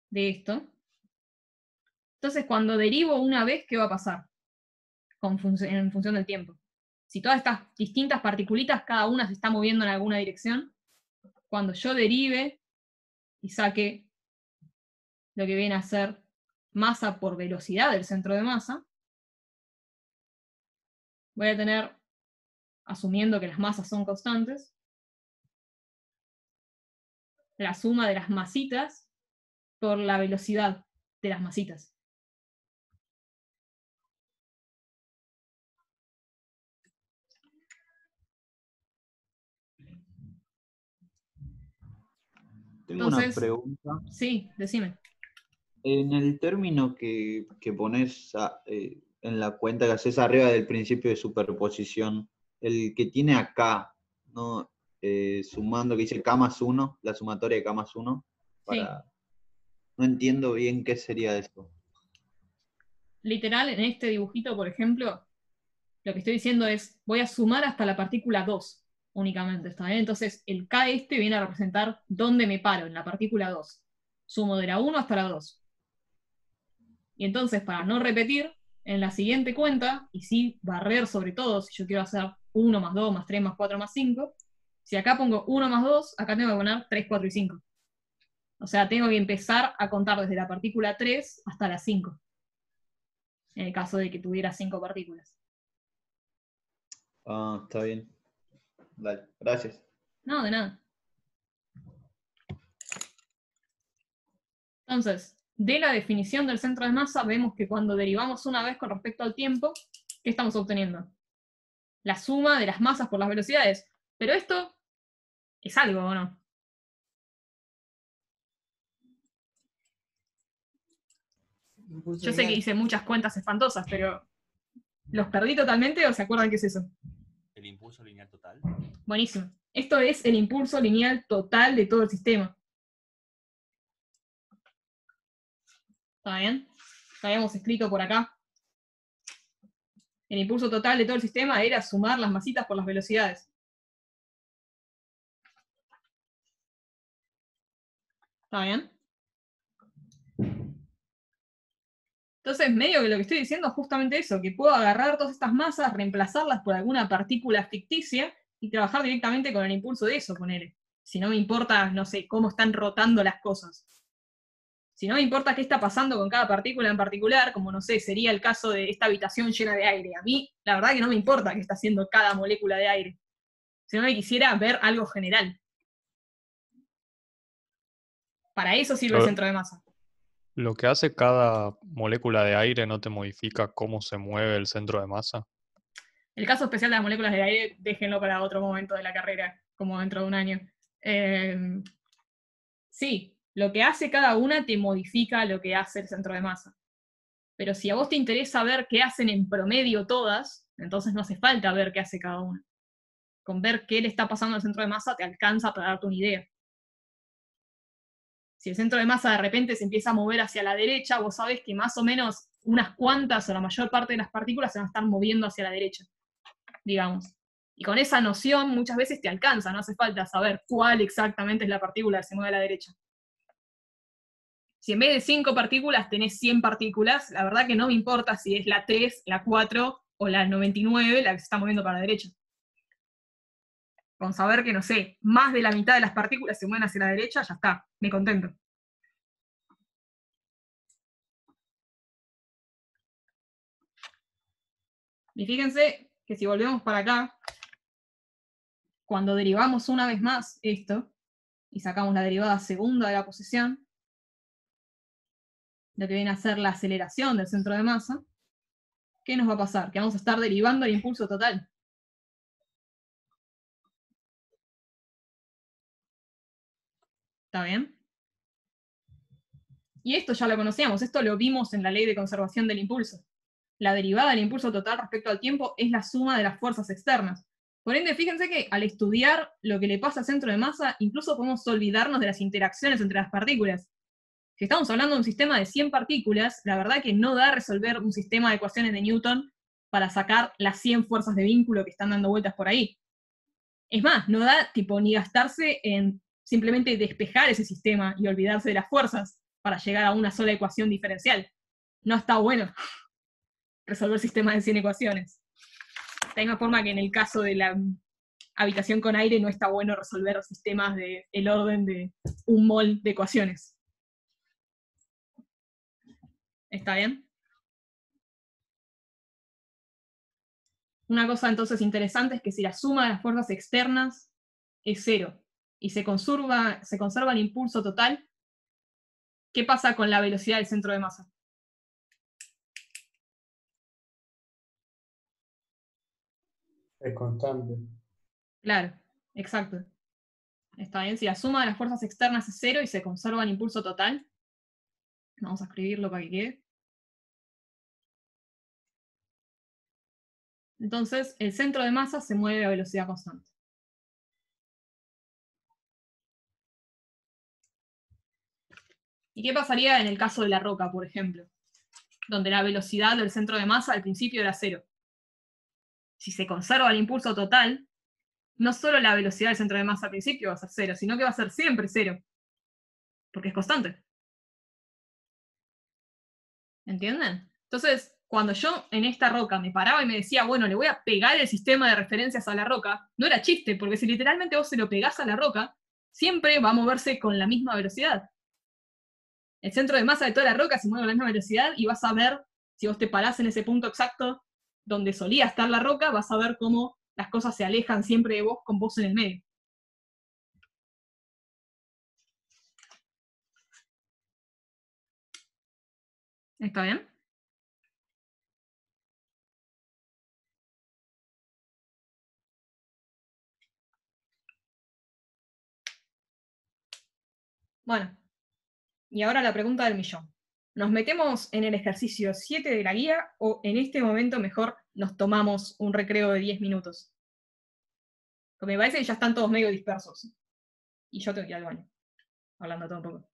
de esto, entonces cuando derivo una vez, ¿qué va a pasar? En función del tiempo. Si todas estas distintas particulitas, cada una se está moviendo en alguna dirección, cuando yo derive y saque lo que viene a ser masa por velocidad del centro de masa, voy a tener, asumiendo que las masas son constantes, la suma de las masitas por la velocidad de las masitas. Tengo Entonces, una pregunta. Sí, decime. En el término que pones en la cuenta que haces arriba del principio de superposición, el que tiene acá, ¿no? Sumando, que dice K más 1, la sumatoria de K más 1, para... No entiendo bien qué sería esto. Literal, en este dibujito, por ejemplo, lo que estoy diciendo es, voy a sumar hasta la partícula 2 únicamente, ¿está bien? Entonces, el K este viene a representar dónde me paro, en la partícula 2. Sumo de la 1 hasta la 2. Y entonces, para no repetir, en la siguiente cuenta, y sí barrer sobre todo, si yo quiero hacer 1 más 2 más 3 más 4 más 5, si acá pongo 1 más 2, acá tengo que poner 3, 4 y 5. O sea, tengo que empezar a contar desde la partícula 3 hasta la 5. En el caso de que tuviera 5 partículas. Ah, está bien. Dale, gracias. No, de nada. Entonces, de la definición del centro de masa, vemos que cuando derivamos una vez con respecto al tiempo, ¿qué estamos obteniendo? La suma de las masas por las velocidades. Pero esto es algo, ¿o no? Yo sé que hice muchas cuentas espantosas, pero ¿los perdí totalmente o se acuerdan qué es eso? ¿El impulso lineal total? Buenísimo. Esto es el impulso lineal total de todo el sistema. ¿Está bien? Lo habíamos escrito por acá. El impulso total de todo el sistema era sumar las masitas por las velocidades. ¿Está bien? Entonces, medio que lo que estoy diciendo es justamente eso, que puedo agarrar todas estas masas, reemplazarlas por alguna partícula ficticia y trabajar directamente con el impulso de eso, ponele. Si no me importa, no sé, cómo están rotando las cosas. Si no me importa qué está pasando con cada partícula en particular, como no sé, sería el caso de esta habitación llena de aire. A mí, la verdad que no me importa qué está haciendo cada molécula de aire. Si no me quisiera ver algo general. Para eso sirve el centro de masa. ¿Lo que hace cada molécula de aire no te modifica cómo se mueve el centro de masa? El caso especial de las moléculas de aire, déjenlo para otro momento de la carrera, como dentro de un año. Sí, lo que hace cada una te modifica lo que hace el centro de masa. Pero si a vos te interesa ver qué hacen en promedio todas, entonces no hace falta ver qué hace cada una. Con ver qué le está pasando al centro de masa te alcanza para darte una idea. Si el centro de masa de repente se empieza a mover hacia la derecha, vos sabés que más o menos unas cuantas o la mayor parte de las partículas se van a estar moviendo hacia la derecha, digamos. Y con esa noción muchas veces te alcanza, no hace falta saber cuál exactamente es la partícula que se mueve a la derecha. Si en vez de 5 partículas tenés 100 partículas, la verdad que no me importa si es la 3, la 4 o la 99 la que se está moviendo para la derecha. Con saber que, no sé, más de la mitad de las partículas se mueven hacia la derecha, ya está, me contento. Y fíjense que si volvemos para acá, cuando derivamos una vez más esto, y sacamos la derivada segunda de la posición, lo que viene a ser la aceleración del centro de masa, ¿qué nos va a pasar? Que vamos a estar derivando el impulso total. ¿Está bien? Y esto ya lo conocíamos, esto lo vimos en la ley de conservación del impulso. La derivada del impulso total respecto al tiempo es la suma de las fuerzas externas. Por ende, fíjense que al estudiar lo que le pasa al centro de masa, incluso podemos olvidarnos de las interacciones entre las partículas. Si estamos hablando de un sistema de 100 partículas, la verdad que no da resolver un sistema de ecuaciones de Newton para sacar las 100 fuerzas de vínculo que están dando vueltas por ahí. Es más, no da tipo ni gastarse en simplemente despejar ese sistema y olvidarse de las fuerzas para llegar a una sola ecuación diferencial. No está bueno resolver sistemas de 100 ecuaciones. De la misma forma que en el caso de la habitación con aire no está bueno resolver sistemas del orden de un mol de ecuaciones. ¿Está bien? Una cosa entonces interesante es que si la suma de las fuerzas externas es 0 y se conserva el impulso total, ¿qué pasa con la velocidad del centro de masa? Es constante. Claro, exacto. Está bien, si la suma de las fuerzas externas es 0 y se conserva el impulso total, vamos a escribirlo para que quede. Entonces, el centro de masa se mueve a velocidad constante. ¿Y qué pasaría en el caso de la roca, por ejemplo? Donde la velocidad del centro de masa al principio era 0. Si se conserva el impulso total, no solo la velocidad del centro de masa al principio va a ser 0, sino que va a ser siempre 0. Porque es constante. ¿Entienden? Entonces, cuando yo en esta roca me paraba y me decía, bueno, le voy a pegar el sistema de referencias a la roca, no era chiste, porque si literalmente vos se lo pegás a la roca, siempre va a moverse con la misma velocidad. El centro de masa de toda la roca se mueve a la misma velocidad y vas a ver, si vos te parás en ese punto exacto donde solía estar la roca, vas a ver cómo las cosas se alejan siempre de vos con vos en el medio. ¿Está bien? Bueno, y ahora la pregunta del millón. ¿Nos metemos en el ejercicio 7 de la guía o en este momento mejor nos tomamos un recreo de 10 minutos? Porque me parece que ya están todos medio dispersos. Y yo tengo que ir al baño. Hablando todo un poco.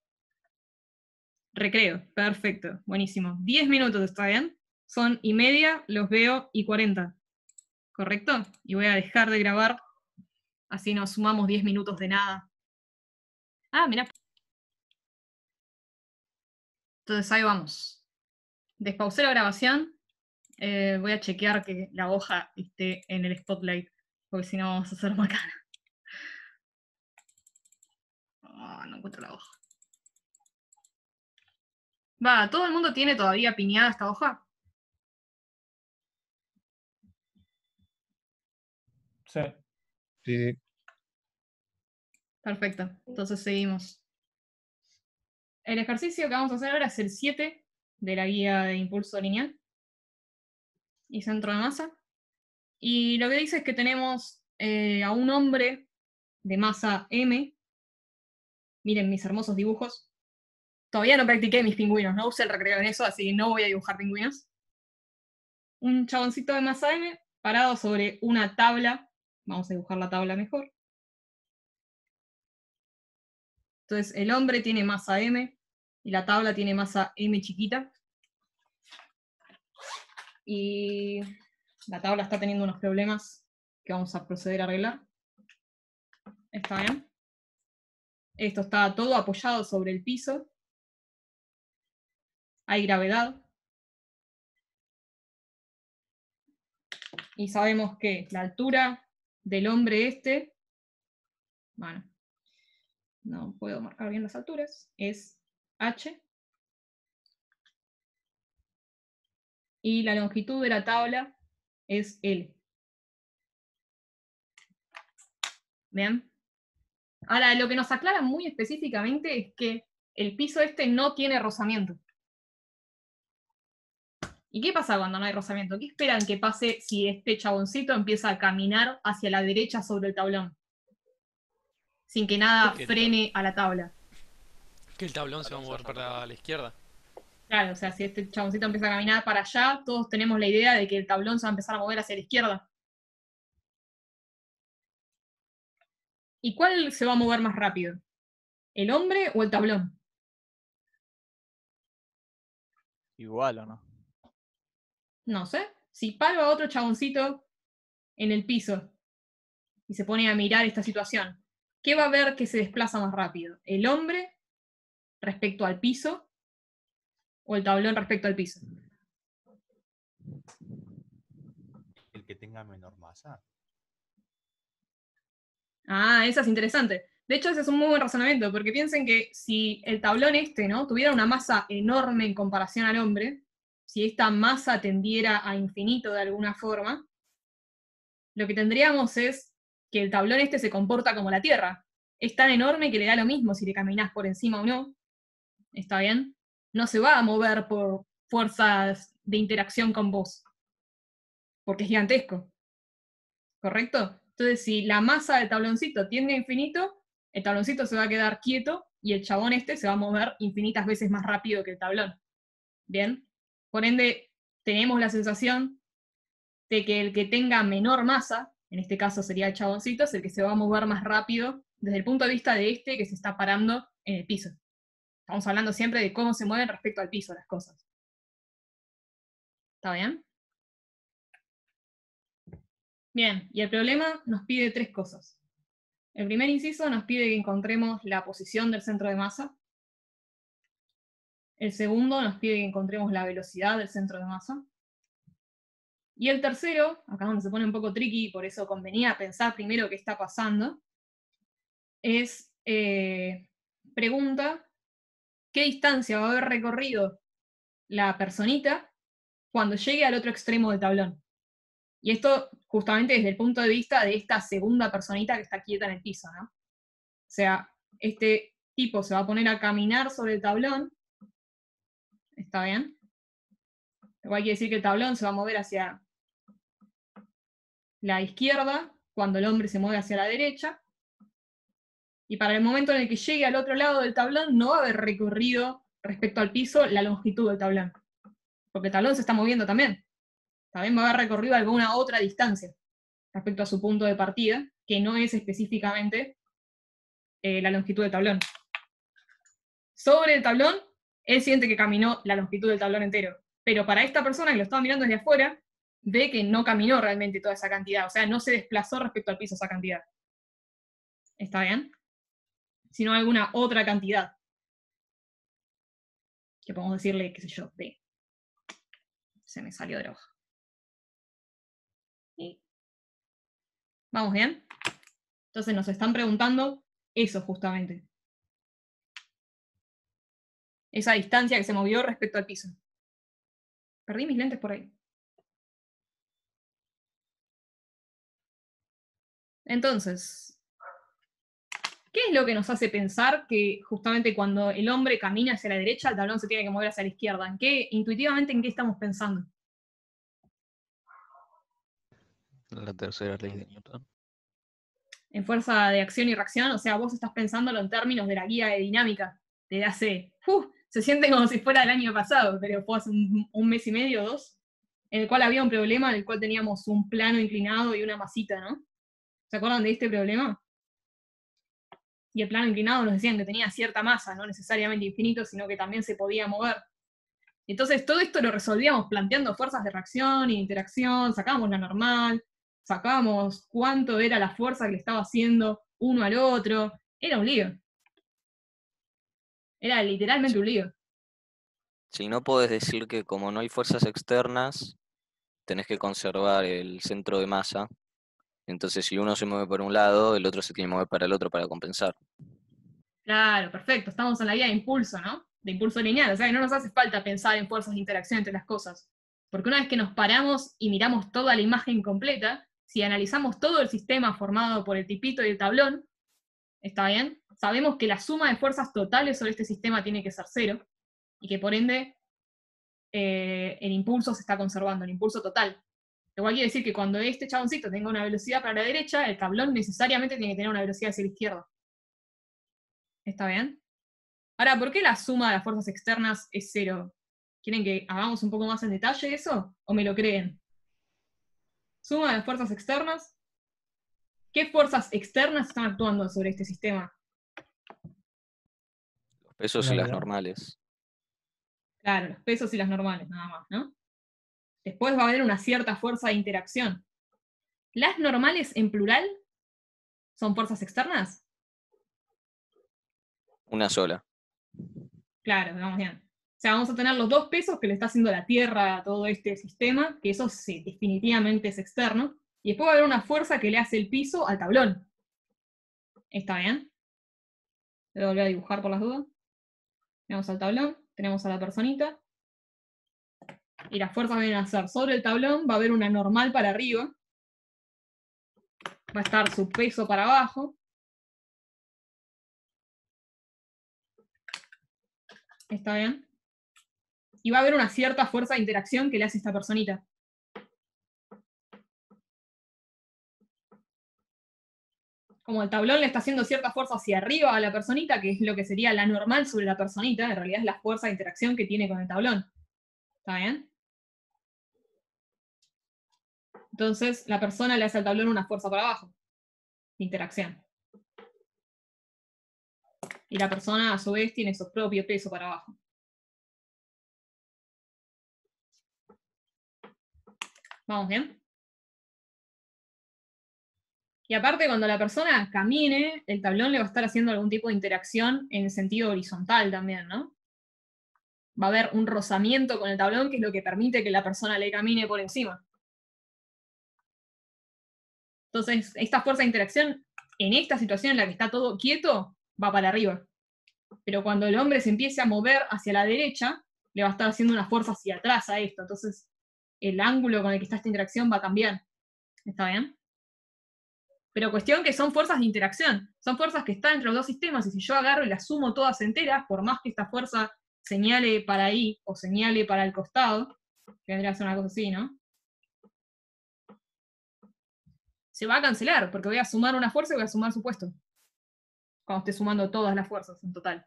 Recreo, perfecto, buenísimo. 10 minutos, ¿está bien? Son y media, los veo y 40. ¿Correcto? Y voy a dejar de grabar, así nos sumamos 10 minutos de nada. Ah, mirá. Entonces ahí vamos. Despausé la grabación. Voy a chequear que la hoja esté en el spotlight, porque si no vamos a hacer macana. Oh, no encuentro la hoja. Va, ¿todo el mundo tiene todavía piñada esta hoja? Sí. Sí. Perfecto, entonces seguimos. El ejercicio que vamos a hacer ahora es el 7 de la guía de impulso lineal y centro de masa. Y lo que dice es que tenemos a un hombre de masa M. Miren mis hermosos dibujos. Todavía no practiqué mis pingüinos, no usé el recreo en eso, así que no voy a dibujar pingüinos. Un chaboncito de masa M parado sobre una tabla. Vamos a dibujar la tabla mejor. Entonces el hombre tiene masa M y la tabla tiene masa M chiquita. Y la tabla está teniendo unos problemas que vamos a proceder a arreglar. ¿Está bien? Esto está todo apoyado sobre el piso. Hay gravedad. Y sabemos que la altura del hombre este, bueno, no puedo marcar bien las alturas, es h. Y la longitud de la tabla es L. ¿Bien? Ahora, lo que nos aclara muy específicamente es que el piso este no tiene rozamiento. ¿Y qué pasa cuando no hay rozamiento? ¿Qué esperan que pase si este chaboncito empieza a caminar hacia la derecha sobre el tablón? Sin que nada frene a la tabla. Que el tablón se va a mover para la izquierda. Claro, o sea, si este chaboncito empieza a caminar para allá, todos tenemos la idea de que el tablón se va a empezar a mover hacia la izquierda. ¿Y cuál se va a mover más rápido? ¿El hombre o el tablón? igual o no. No sé. Si paro a otro chaboncito en el piso y se pone a mirar esta situación, ¿qué va a ver que se desplaza más rápido? ¿El hombre respecto al piso o el tablón respecto al piso? El que tenga menor masa. Ah, esa es interesante. De hecho, ese es un muy buen razonamiento, porque piensen que si el tablón ¿no? tuviera una masa enorme en comparación al hombre, si esta masa tendiera a infinito de alguna forma, lo que tendríamos es que el tablón se comporta como la Tierra. Es tan enorme que le da lo mismo si le caminás por encima o no. ¿Está bien? No se va a mover por fuerzas de interacción con vos, porque es gigantesco. ¿Correcto? Entonces, si la masa del tabloncito tiende a infinito, el tabloncito se va a quedar quieto y el chabón se va a mover infinitas veces más rápido que el tablón. ¿Bien? Por ende, tenemos la sensación de que el que tenga menor masa, en este caso sería el chaboncito, es el que se va a mover más rápido desde el punto de vista de que se está parando en el piso. Estamos hablando siempre de cómo se mueven respecto al piso las cosas. ¿Está bien? Bien, y el problema nos pide 3 cosas. El primer inciso nos pide que encontremos la posición del centro de masa. El segundo nos pide que encontremos la velocidad del centro de masa. Y el tercero, acá donde se pone un poco tricky, por eso convenía pensar primero qué está pasando, es, pregunta, ¿qué distancia va a haber recorrido la personita cuando llegue al otro extremo del tablón? Y esto justamente desde el punto de vista de esta segunda personita que está quieta en el piso, ¿no? O sea, este tipo se va a poner a caminar sobre el tablón. ¿Está bien? Igual quiere decir que el tablón se va a mover hacia la izquierda cuando el hombre se mueve hacia la derecha. Y para el momento en el que llegue al otro lado del tablón no va a haber recorrido respecto al piso la longitud del tablón. Porque el tablón se está moviendo también. También va a haber recorrido alguna otra distancia respecto a su punto de partida, que no es específicamente la longitud del tablón. Sobre el tablón, él siente que caminó la longitud del tablón entero. Pero para esta persona que lo estaba mirando desde afuera, ve que no caminó realmente toda esa cantidad. O sea, no se desplazó respecto al piso esa cantidad. ¿Está bien? Sino alguna otra cantidad. Que podemos decirle, qué sé yo, B. Se me salió de la hoja. Y ¿vamos bien? Entonces nos están preguntando eso justamente. Esa distancia que se movió respecto al piso. Perdí mis lentes por ahí. Entonces, ¿qué es lo que nos hace pensar que justamente cuando el hombre camina hacia la derecha, el tablón se tiene que mover hacia la izquierda? Intuitivamente, ¿en qué estamos pensando? La tercera ley de Newton. En fuerza de acción y reacción, o sea, vos estás pensándolo en términos de la guía de dinámica de hace, se siente como si fuera el año pasado, pero fue hace un mes y medio o 2, en el cual había un problema en el cual teníamos un plano inclinado y una masita, ¿no? ¿Se acuerdan de este problema? Y el plano inclinado nos decían que tenía cierta masa, no necesariamente infinito, sino que también se podía mover. Entonces todo esto lo resolvíamos planteando fuerzas de reacción e interacción, sacábamos la normal, sacábamos cuánto era la fuerza que le estaba haciendo uno al otro. Era un lío. Era literalmente un lío. Si no podés decir que como no hay fuerzas externas, tenés que conservar el centro de masa. Entonces si uno se mueve por un lado, el otro se tiene que mover para el otro para compensar. Claro, perfecto. Estamos en la guía de impulso, ¿no? De impulso lineal. O sea que no nos hace falta pensar en fuerzas de interacción entre las cosas. Porque una vez que nos paramos y miramos toda la imagen completa, si analizamos todo el sistema formado por el tipito y el tablón, ¿está bien? Sabemos que la suma de fuerzas totales sobre este sistema tiene que ser 0, y que por ende el impulso se está conservando, el impulso total. Lo cual quiere decir que cuando este chaboncito tenga una velocidad para la derecha, el tablón necesariamente tiene que tener una velocidad hacia la izquierda. ¿Está bien? Ahora, ¿por qué la suma de las fuerzas externas es 0? ¿Quieren que hagamos un poco más en detalle eso? ¿O me lo creen? Suma de las fuerzas externas. ¿Qué fuerzas externas están actuando sobre este sistema? Los pesos y las normales. Claro, los pesos y las normales, nada más, ¿no? Después va a haber una cierta fuerza de interacción. ¿Las normales en plural son fuerzas externas? Una sola. Claro, vamos bien. O sea, vamos a tener los dos pesos que le está haciendo la Tierra a todo este sistema, que eso sí, definitivamente es externo. Y después va a haber una fuerza que le hace el piso al tablón. ¿Está bien? Voy a volver a dibujar por las dudas. Tenemos al tablón, tenemos a la personita. Y las fuerzas vienen a ser sobre el tablón, va a haber una normal para arriba. Va a estar su peso para abajo. ¿Está bien? Y va a haber una cierta fuerza de interacción que le hace esta personita. Como el tablón le está haciendo cierta fuerza hacia arriba a la personita, que es lo que sería la normal sobre la personita, en realidad es la fuerza de interacción que tiene con el tablón. ¿Está bien? Entonces, la persona le hace al tablón una fuerza para abajo. De interacción. Y la persona, a su vez, tiene su propio peso para abajo. ¿Vamos bien? Y aparte, cuando la persona camine, el tablón le va a estar haciendo algún tipo de interacción en sentido horizontal también, ¿no? Va a haber un rozamiento con el tablón, que es lo que permite que la persona le camine por encima. Entonces, esta fuerza de interacción, en esta situación en la que está todo quieto, va para arriba. Pero cuando el hombre se empiece a mover hacia la derecha, le va a estar haciendo una fuerza hacia atrás a esto. Entonces, el ángulo con el que está esta interacción va a cambiar. ¿Está bien? Pero cuestión que son fuerzas de interacción. Son fuerzas que están entre los dos sistemas, y si yo agarro y las sumo todas enteras, por más que esta fuerza señale para ahí, o señale para el costado, que vendría a ser una cosa así, ¿no? Se va a cancelar, porque voy a sumar una fuerza y voy a sumar su puesto. Cuando esté sumando todas las fuerzas en total.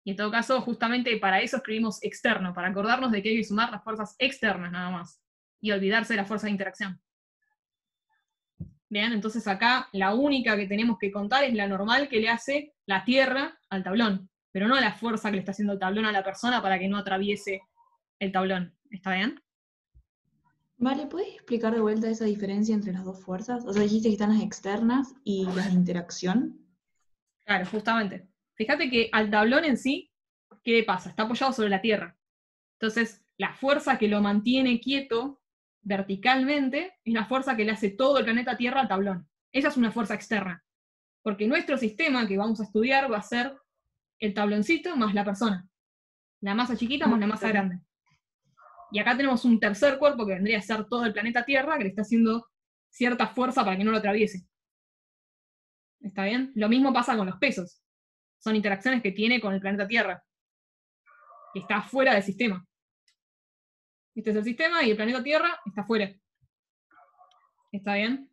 Y en todo caso, justamente para eso escribimos externo, para acordarnos de que hay que sumar las fuerzas externas nada más. Y olvidarse de la fuerza de interacción. Bien, entonces acá la única que tenemos que contar es la normal que le hace la Tierra al tablón, pero no la fuerza que le está haciendo el tablón a la persona para que no atraviese el tablón. ¿Está bien? Vale, ¿puedes explicar de vuelta esa diferencia entre las dos fuerzas? O sea, dijiste que están las externas y las de interacción. Claro, justamente. Fíjate que al tablón en sí, ¿qué le pasa? Está apoyado sobre la Tierra. Entonces, la fuerza que lo mantiene quieto verticalmente es la fuerza que le hace todo el planeta Tierra al tablón. Esa es una fuerza externa. Porque nuestro sistema que vamos a estudiar va a ser el tabloncito más la persona. La masa chiquita más la masa grande. Y acá tenemos un tercer cuerpo que vendría a ser todo el planeta Tierra, que le está haciendo cierta fuerza para que no lo atraviese. ¿Está bien? Lo mismo pasa con los pesos. Son interacciones que tiene con el planeta Tierra, que está fuera del sistema. Este es el sistema y el planeta Tierra está fuera. ¿Está bien?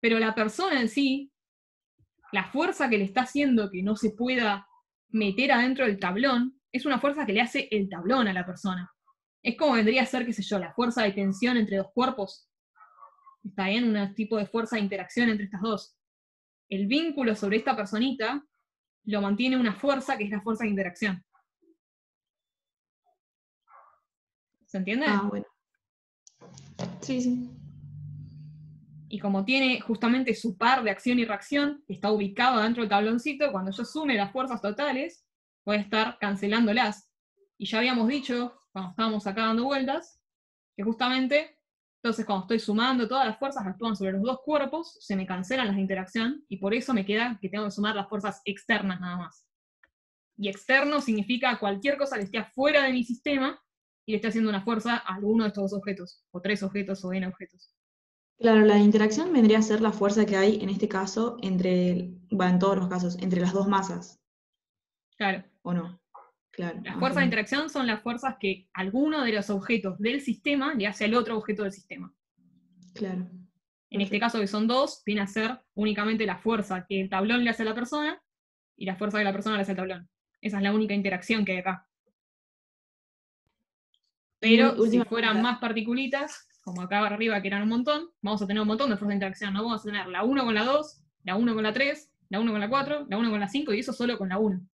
Pero la persona en sí, la fuerza que le está haciendo que no se pueda meter adentro del tablón, es una fuerza que le hace el tablón a la persona. Es como vendría a ser, qué sé yo, la fuerza de tensión entre dos cuerpos. ¿Está bien? Un tipo de fuerza de interacción entre estas dos. El vínculo sobre esta personita lo mantiene una fuerza que es la fuerza de interacción. ¿Se entiende? Ah, bueno. Sí, sí. Y como tiene justamente su par de acción y reacción, que está ubicado dentro del tabloncito, cuando yo sume las fuerzas totales, voy a estar cancelándolas. Y ya habíamos dicho, cuando estábamos acá dando vueltas, que justamente, entonces cuando estoy sumando todas las fuerzas que actúan sobre los dos cuerpos, se me cancelan las de interacción, y por eso me queda que tengo que sumar las fuerzas externas nada más. Y externo significa cualquier cosa que esté afuera de mi sistema, y le esté haciendo una fuerza a alguno de estos dos objetos, o 3 objetos, o n objetos. Claro, la interacción vendría a ser la fuerza que hay, en este caso, en todos los casos, entre las dos masas. Claro. ¿O no? Claro. Las fuerzas de interacción son las fuerzas que alguno de los objetos del sistema le hace al otro objeto del sistema. Claro. En este caso, que son dos, viene a ser únicamente la fuerza que el tablón le hace a la persona, y la fuerza que la persona le hace al tablón. Esa es la única interacción que hay acá. Pero si fueran más particulitas, como acá arriba que eran un montón, vamos a tener un montón de fuerzas de interacción, ¿no? Vamos a tener la 1 con la 2, la 1 con la 3, la 1 con la 4, la 1 con la 5, y eso solo con la 1.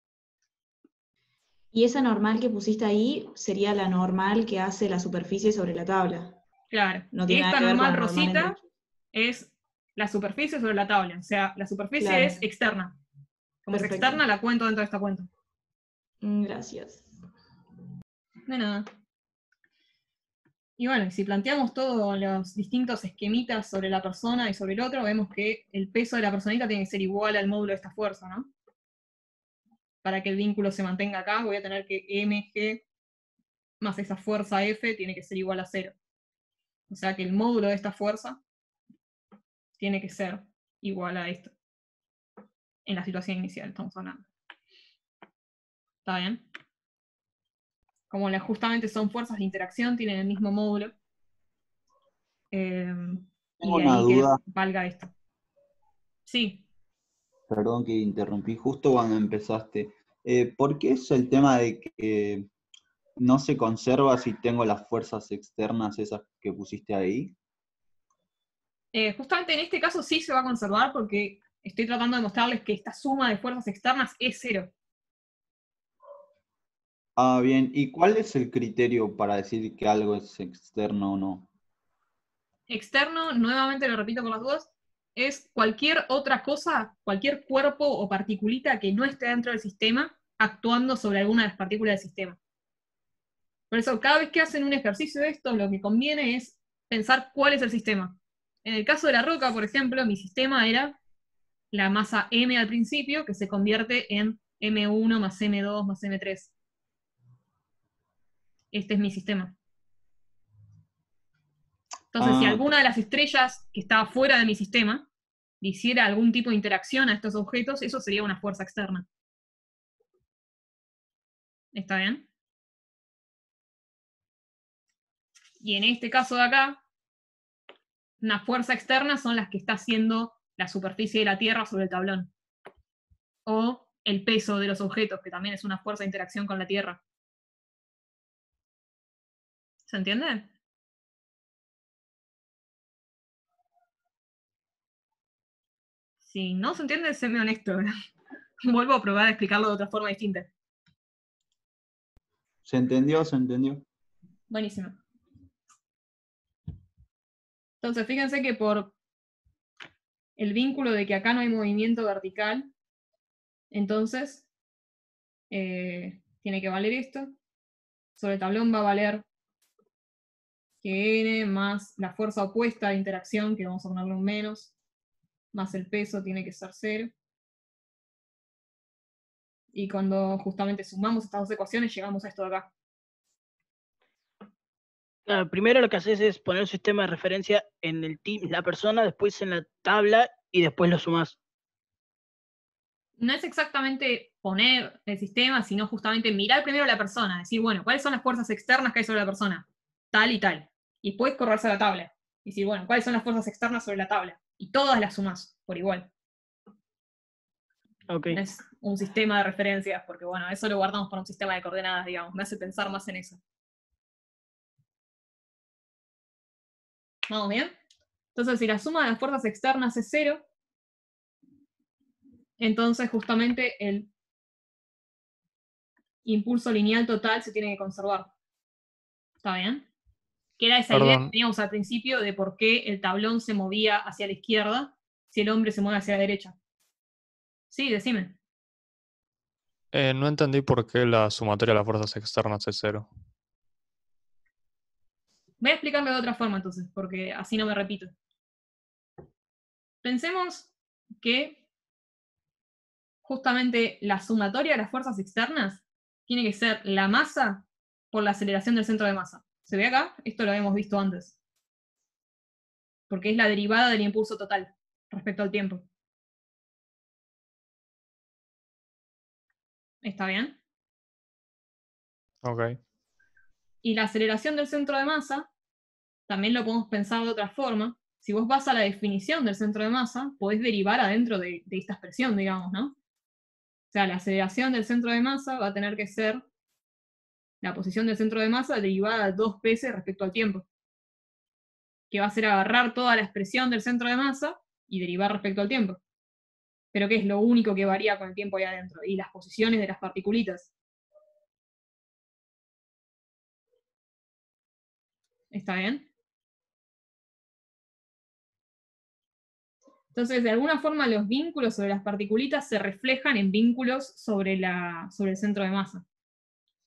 Y esa normal que pusiste ahí sería la normal que hace la superficie sobre la tabla. Claro. No tiene Esta nada que ver con normal la normal rosita entre... es la superficie sobre la tabla. O sea, la superficie Claro. es externa. Como es Perfecto. externa, la cuento dentro de esta cuenta. Gracias. De nada. Y bueno, si planteamos todos los distintos esquemitas sobre la persona y sobre el otro, vemos que el peso de la personita tiene que ser igual al módulo de esta fuerza, ¿no? Para que el vínculo se mantenga acá, voy a tener que mg más esa fuerza F tiene que ser igual a 0. O sea que el módulo de esta fuerza tiene que ser igual a esto. En la situación inicial estamos hablando. ¿Está bien? Como justamente son fuerzas de interacción, tienen el mismo módulo. Y Tengo de una ahí que duda, valga esto. Sí. perdón que interrumpí justo cuando empezaste. ¿Por qué es el tema de que no se conserva si tengo las fuerzas externas esas que pusiste ahí? Justamente en este caso sí se va a conservar porque estoy tratando de mostrarles que esta suma de fuerzas externas es 0. Ah, bien. ¿Y cuál es el criterio para decir que algo es externo o no? Externo, nuevamente lo repito por las dudas, es cualquier otra cosa, cualquier cuerpo o particulita que no esté dentro del sistema actuando sobre alguna de las partículas del sistema. Por eso, cada vez que hacen un ejercicio de esto, lo que conviene es pensar cuál es el sistema. En el caso de la roca, por ejemplo, mi sistema era la masa m al principio, que se convierte en m1 más m2 más m3. Este es mi sistema. Entonces, si Ah, alguna de las estrellas que estaba fuera de mi sistema hiciera algún tipo de interacción a estos objetos, eso sería una fuerza externa. ¿Está bien? Y en este caso de acá, una fuerza externa son las que está haciendo la superficie de la Tierra sobre el tablón. O el peso de los objetos, que también es una fuerza de interacción con la Tierra. ¿Se entiende? Si no se entiende, séme honesto. Vuelvo a probar a explicarlo de otra forma distinta. ¿se entendió? ¿Se entendió? Buenísimo. Entonces, fíjense que por el vínculo de que acá no hay movimiento vertical, entonces tiene que valer esto. Sobre el tablón va a valer que n más la fuerza opuesta de interacción, que vamos a ponerle un menos, más el peso tiene que ser 0. Y cuando justamente sumamos estas dos ecuaciones, llegamos a esto de acá. Claro, primero lo que haces es poner un sistema de referencia en la persona, después en la tabla y después lo sumás. No es exactamente poner el sistema, sino justamente mirar primero a la persona, decir, bueno, ¿cuáles son las fuerzas externas que hay sobre la persona? Tal y tal. Y después correrse a la tabla. Y decir, bueno, ¿cuáles son las fuerzas externas sobre la tabla? Y todas las sumás por igual. Ok. No es un sistema de referencias, porque bueno, eso lo guardamos para un sistema de coordenadas, digamos. Me hace pensar más en eso. ¿Vamos bien? Entonces, si la suma de las fuerzas externas es 0, entonces justamente el impulso lineal total se tiene que conservar. ¿Está bien? Que era esa idea que Perdón, teníamos al principio de por qué el tablón se movía hacia la izquierda si el hombre se mueve hacia la derecha. Sí, decime. no entendí por qué la sumatoria de las fuerzas externas es 0. Voy a explicarlo de otra forma entonces, porque así no me repito. Pensemos que justamente la sumatoria de las fuerzas externas tiene que ser la masa por la aceleración del centro de masa. ¿Se ve acá? Esto lo habíamos visto antes. Porque es la derivada del impulso total respecto al tiempo. ¿Está bien? Ok. Y la aceleración del centro de masa, también lo podemos pensar de otra forma. Si vos vas a la definición del centro de masa, podés derivar adentro de esta expresión, digamos, ¿no? O sea, la aceleración del centro de masa va a tener que ser la posición del centro de masa derivada de 2p respecto al tiempo. Que va a ser agarrar toda la expresión del centro de masa y derivar respecto al tiempo. Pero que es lo único que varía con el tiempo ahí adentro. Y las posiciones de las particulitas. ¿Está bien? Entonces, de alguna forma, los vínculos sobre las particulitas se reflejan en vínculos sobre el centro de masa.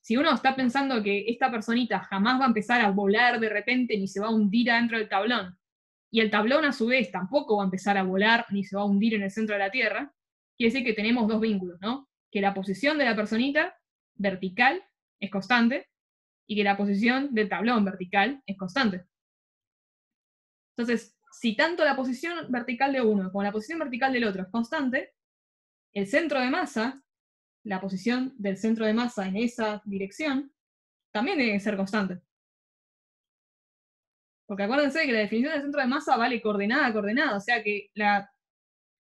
Si uno está pensando que esta personita jamás va a empezar a volar de repente ni se va a hundir adentro del tablón, y el tablón a su vez tampoco va a empezar a volar ni se va a hundir en el centro de la Tierra, quiere decir que tenemos dos vínculos, ¿no? Que la posición de la personita vertical es constante y que la posición del tablón vertical es constante. Entonces, si tanto la posición vertical de uno como la posición vertical del otro es constante, el centro de masa, la posición del centro de masa en esa dirección, también tiene que ser constante. Porque acuérdense que la definición del centro de masa vale coordenada a coordenada, o sea que la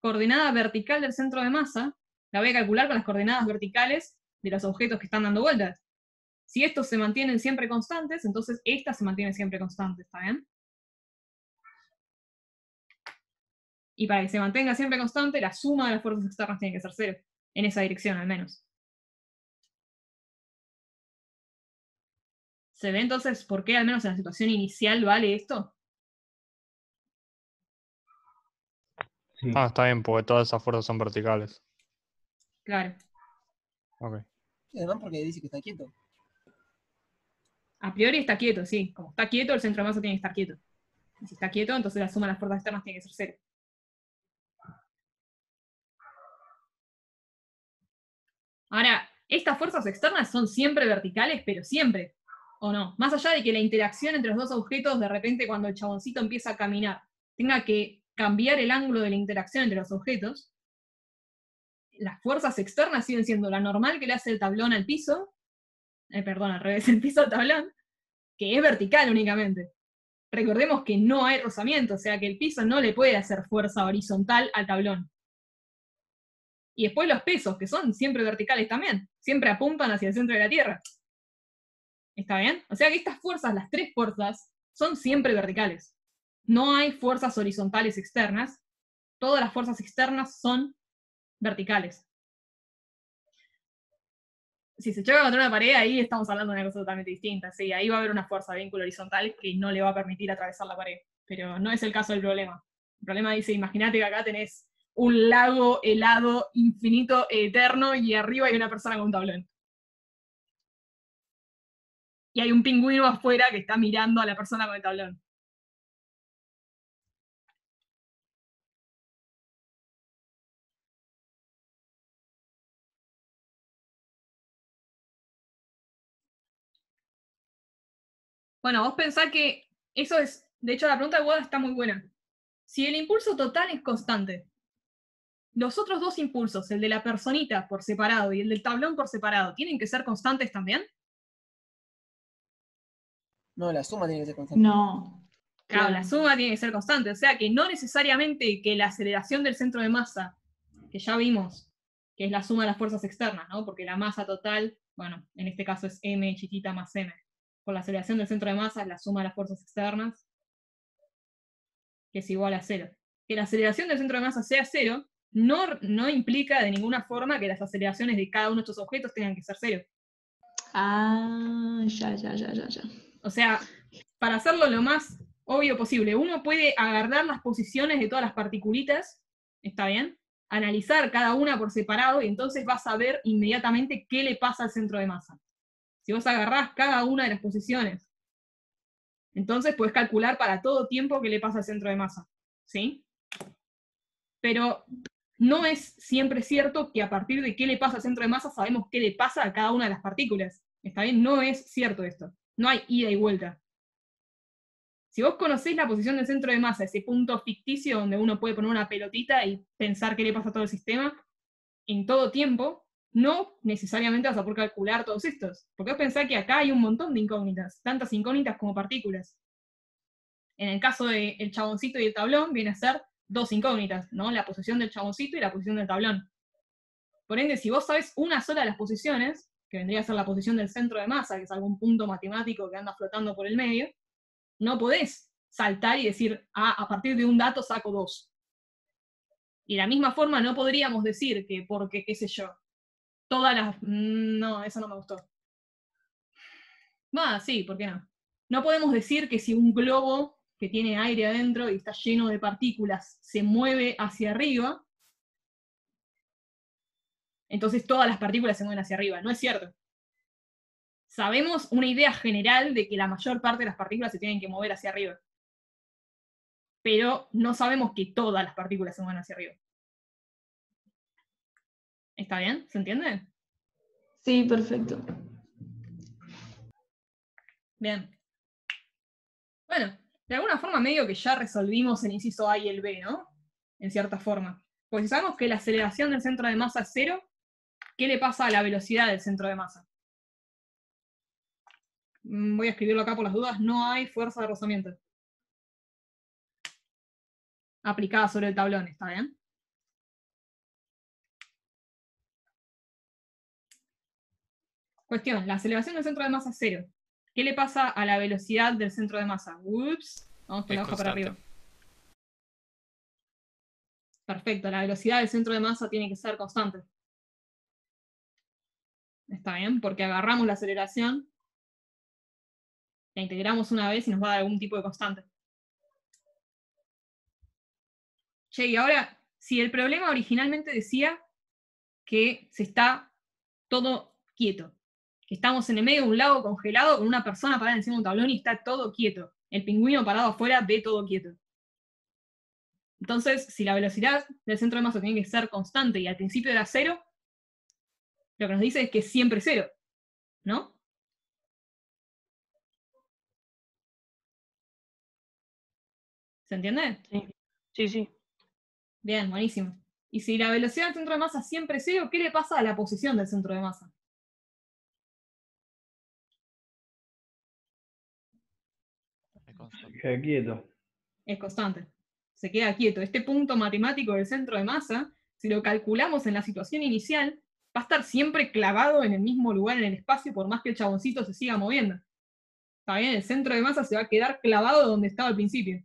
coordenada vertical del centro de masa la voy a calcular con las coordenadas verticales de los objetos que están dando vueltas. Si estos se mantienen siempre constantes, entonces esta se mantiene siempre constante, ¿está bien? Y para que se mantenga siempre constante, la suma de las fuerzas externas tiene que ser 0, en esa dirección al menos. ¿Se ve entonces por qué al menos en la situación inicial vale esto? Sí. Ah, está bien, porque todas esas fuerzas son verticales. Claro. Ok. Y además porque dice que está quieto. A priori está quieto, sí. Como está quieto, el centro de masa tiene que estar quieto. Y si está quieto, entonces la suma de las fuerzas externas tiene que ser 0. Ahora, estas fuerzas externas son siempre verticales, pero siempre, ¿o no? Más allá de que la interacción entre los dos objetos, de repente cuando el chaboncito empieza a caminar, tenga que cambiar el ángulo de la interacción entre los objetos, las fuerzas externas siguen siendo la normal que le hace el tablón al piso, perdón, al revés, el piso al tablón, que es vertical únicamente. Recordemos que no hay rozamiento, o sea que el piso no le puede hacer fuerza horizontal al tablón. Y después los pesos, que son siempre verticales también, siempre apuntan hacia el centro de la Tierra. ¿Está bien? O sea que estas fuerzas, las tres fuerzas, son siempre verticales. No hay fuerzas horizontales externas, todas las fuerzas externas son verticales. Si se choca contra una pared, ahí estamos hablando de una cosa totalmente distinta. Sí, ahí va a haber una fuerza de vínculo horizontal que no le va a permitir atravesar la pared. Pero no es el caso del problema. El problema dice, imagínate que acá tenés un lago helado, infinito, eterno, y arriba hay una persona con un tablón. Y hay un pingüino afuera que está mirando a la persona con el tablón. Bueno, vos pensás que eso es, de hecho la pregunta de Woda está muy buena. Si el impulso total es constante, los otros dos impulsos, el de la personita por separado y el del tablón por separado, ¿tienen que ser constantes también? No, la suma tiene que ser constante. No. Claro, la suma tiene que ser constante, o sea que no necesariamente que la aceleración del centro de masa, que ya vimos, que es la suma de las fuerzas externas, ¿no? Porque la masa total, bueno, en este caso es m chiquita más m. Por la aceleración del centro de masa es la suma de las fuerzas externas, que es igual a 0. Que la aceleración del centro de masa sea 0 no implica de ninguna forma que las aceleraciones de cada uno de estos objetos tengan que ser 0. Ah, ya. O sea, para hacerlo lo más obvio posible, uno puede agarrar las posiciones de todas las particulitas, ¿está bien? Analizar cada una por separado y entonces vas a ver inmediatamente qué le pasa al centro de masa. Si vos agarrás cada una de las posiciones, entonces podés calcular para todo tiempo qué le pasa al centro de masa, ¿sí? Pero no es siempre cierto que a partir de qué le pasa al centro de masa sabemos qué le pasa a cada una de las partículas. ¿Está bien? No es cierto esto. No hay ida y vuelta. Si vos conocés la posición del centro de masa, ese punto ficticio donde uno puede poner una pelotita y pensar qué le pasa a todo el sistema, en todo tiempo, no necesariamente vas a poder calcular todos estos. Porque vos pensás que acá hay un montón de incógnitas, tantas incógnitas como partículas. En el caso del chaboncito y el tablón, viene a ser dos incógnitas, ¿no? La posición del chaboncito y la posición del tablón. Por ende, si vos sabés una sola de las posiciones, que vendría a ser la posición del centro de masa, que es algún punto matemático que anda flotando por el medio, no podés saltar y decir, a partir de un dato saco 2. Y de la misma forma no podríamos decir que porque, qué sé yo, todas las... No, eso no me gustó. Sí, ¿por qué no? No podemos decir que si un globo que tiene aire adentro y está lleno de partículas se mueve hacia arriba, entonces todas las partículas se mueven hacia arriba. No es cierto. Sabemos una idea general de que la mayor parte de las partículas se tienen que mover hacia arriba. Pero no sabemos que todas las partículas se mueven hacia arriba. ¿Está bien? ¿Se entiende? Sí, perfecto. Bien. Bueno, de alguna forma medio que ya resolvimos el inciso A y el B, ¿no? En cierta forma. Porque si sabemos que la aceleración del centro de masa es 0, ¿qué le pasa a la velocidad del centro de masa? Voy a escribirlo acá por las dudas. No hay fuerza de rozamiento aplicada sobre el tablón, ¿está bien? Cuestión, la aceleración del centro de masa es 0. ¿Qué le pasa a la velocidad del centro de masa? Ups, vamos con la hoja para arriba. Perfecto, la velocidad del centro de masa tiene que ser constante. Está bien, porque agarramos la aceleración, la integramos una vez y nos va a dar algún tipo de constante. Che, y ahora, si el problema originalmente decía que se está todo quieto, que estamos en el medio de un lago congelado con una persona parada encima de un tablón y está todo quieto, el pingüino parado afuera ve todo quieto. Entonces, si la velocidad del centro de masa tiene que ser constante y al principio era 0, lo que nos dice es que es siempre 0, ¿no? ¿Se entiende? Sí, sí, sí. Bien, buenísimo. Y si la velocidad del centro de masa siempre es 0, ¿qué le pasa a la posición del centro de masa? Se queda quieto. Es constante. Se queda quieto. Este punto matemático del centro de masa, si lo calculamos en la situación inicial, va a estar siempre clavado en el mismo lugar en el espacio por más que el chaboncito se siga moviendo. ¿Está bien? El centro de masa se va a quedar clavado donde estaba al principio.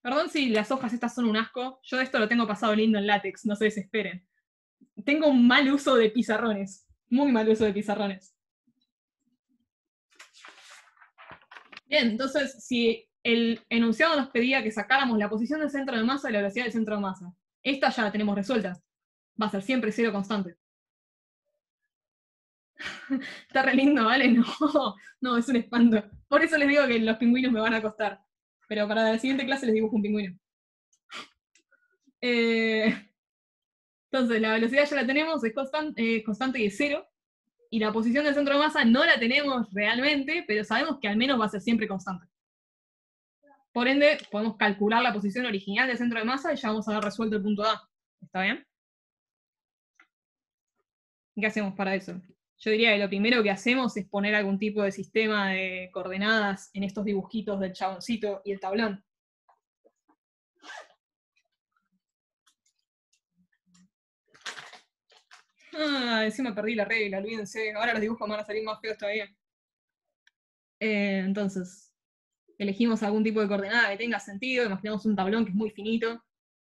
Perdón si las hojas estas son un asco. Yo esto lo tengo pasado lindo en látex, no se desesperen. Tengo un mal uso de pizarrones. Muy mal uso de pizarrones. Bien, entonces, si el enunciado nos pedía que sacáramos la posición del centro de masa y la velocidad del centro de masa, esta ya la tenemos resuelta. Va a ser siempre 0 constante. Está re lindo, ¿vale? No, no, es un espanto. Por eso les digo que los pingüinos me van a costar. Pero para la siguiente clase les dibujo un pingüino. Entonces, la velocidad ya la tenemos, es constante y es 0. Y la posición del centro de masa no la tenemos realmente, pero sabemos que al menos va a ser siempre constante. Por ende, podemos calcular la posición original del centro de masa y ya vamos a haber resuelto el punto A. ¿Está bien? ¿Qué hacemos para eso? Yo diría que lo primero que hacemos es poner algún tipo de sistema de coordenadas en estos dibujitos del chaboncito y el tablón. Encima perdí la regla, olvídense. Ahora los dibujos van a salir más feos todavía. Entonces, elegimos algún tipo de coordenada que tenga sentido, imaginamos un tablón que es muy finito,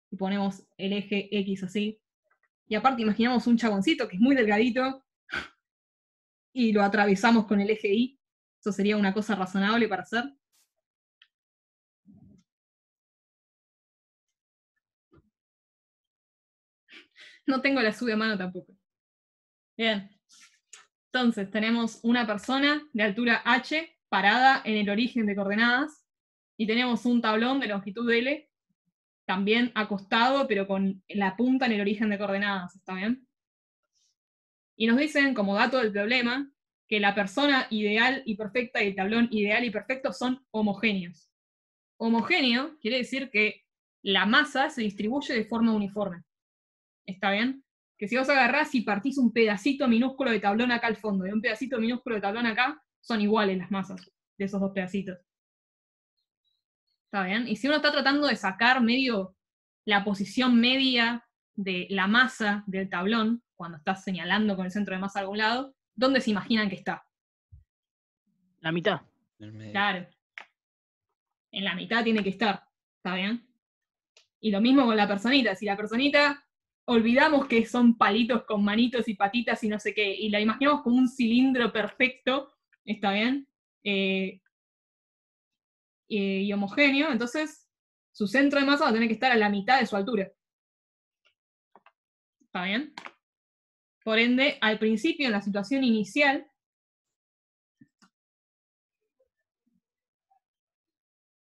y ponemos el eje X así. Y aparte imaginamos un chaboncito que es muy delgadito, y lo atravesamos con el eje Y. Eso sería una cosa razonable para hacer. No tengo la sube a mano tampoco. Bien. Entonces, tenemos una persona de altura h parada en el origen de coordenadas, y tenemos un tablón de longitud L, también acostado, pero con la punta en el origen de coordenadas, ¿está bien? Y nos dicen, como dato del problema, que la persona ideal y perfecta y el tablón ideal y perfecto son homogéneos. Homogéneo quiere decir que la masa se distribuye de forma uniforme. ¿Está bien? Que si vos agarrás y partís un pedacito minúsculo de tablón acá al fondo y un pedacito minúsculo de tablón acá, son iguales las masas de esos dos pedacitos. ¿Está bien? Y si uno está tratando de sacar medio la posición media de la masa del tablón, cuando estás señalando con el centro de masa a algún lado, ¿dónde se imaginan que está? La mitad. Claro. En la mitad tiene que estar. ¿Está bien? Y lo mismo con la personita. Si la personita olvidamos que son palitos con manitos y patitas y no sé qué, y la imaginamos como un cilindro perfecto, ¿está bien? Y homogéneo, entonces su centro de masa va a tener que estar a la mitad de su altura. ¿Está bien? Por ende, al principio, en la situación inicial,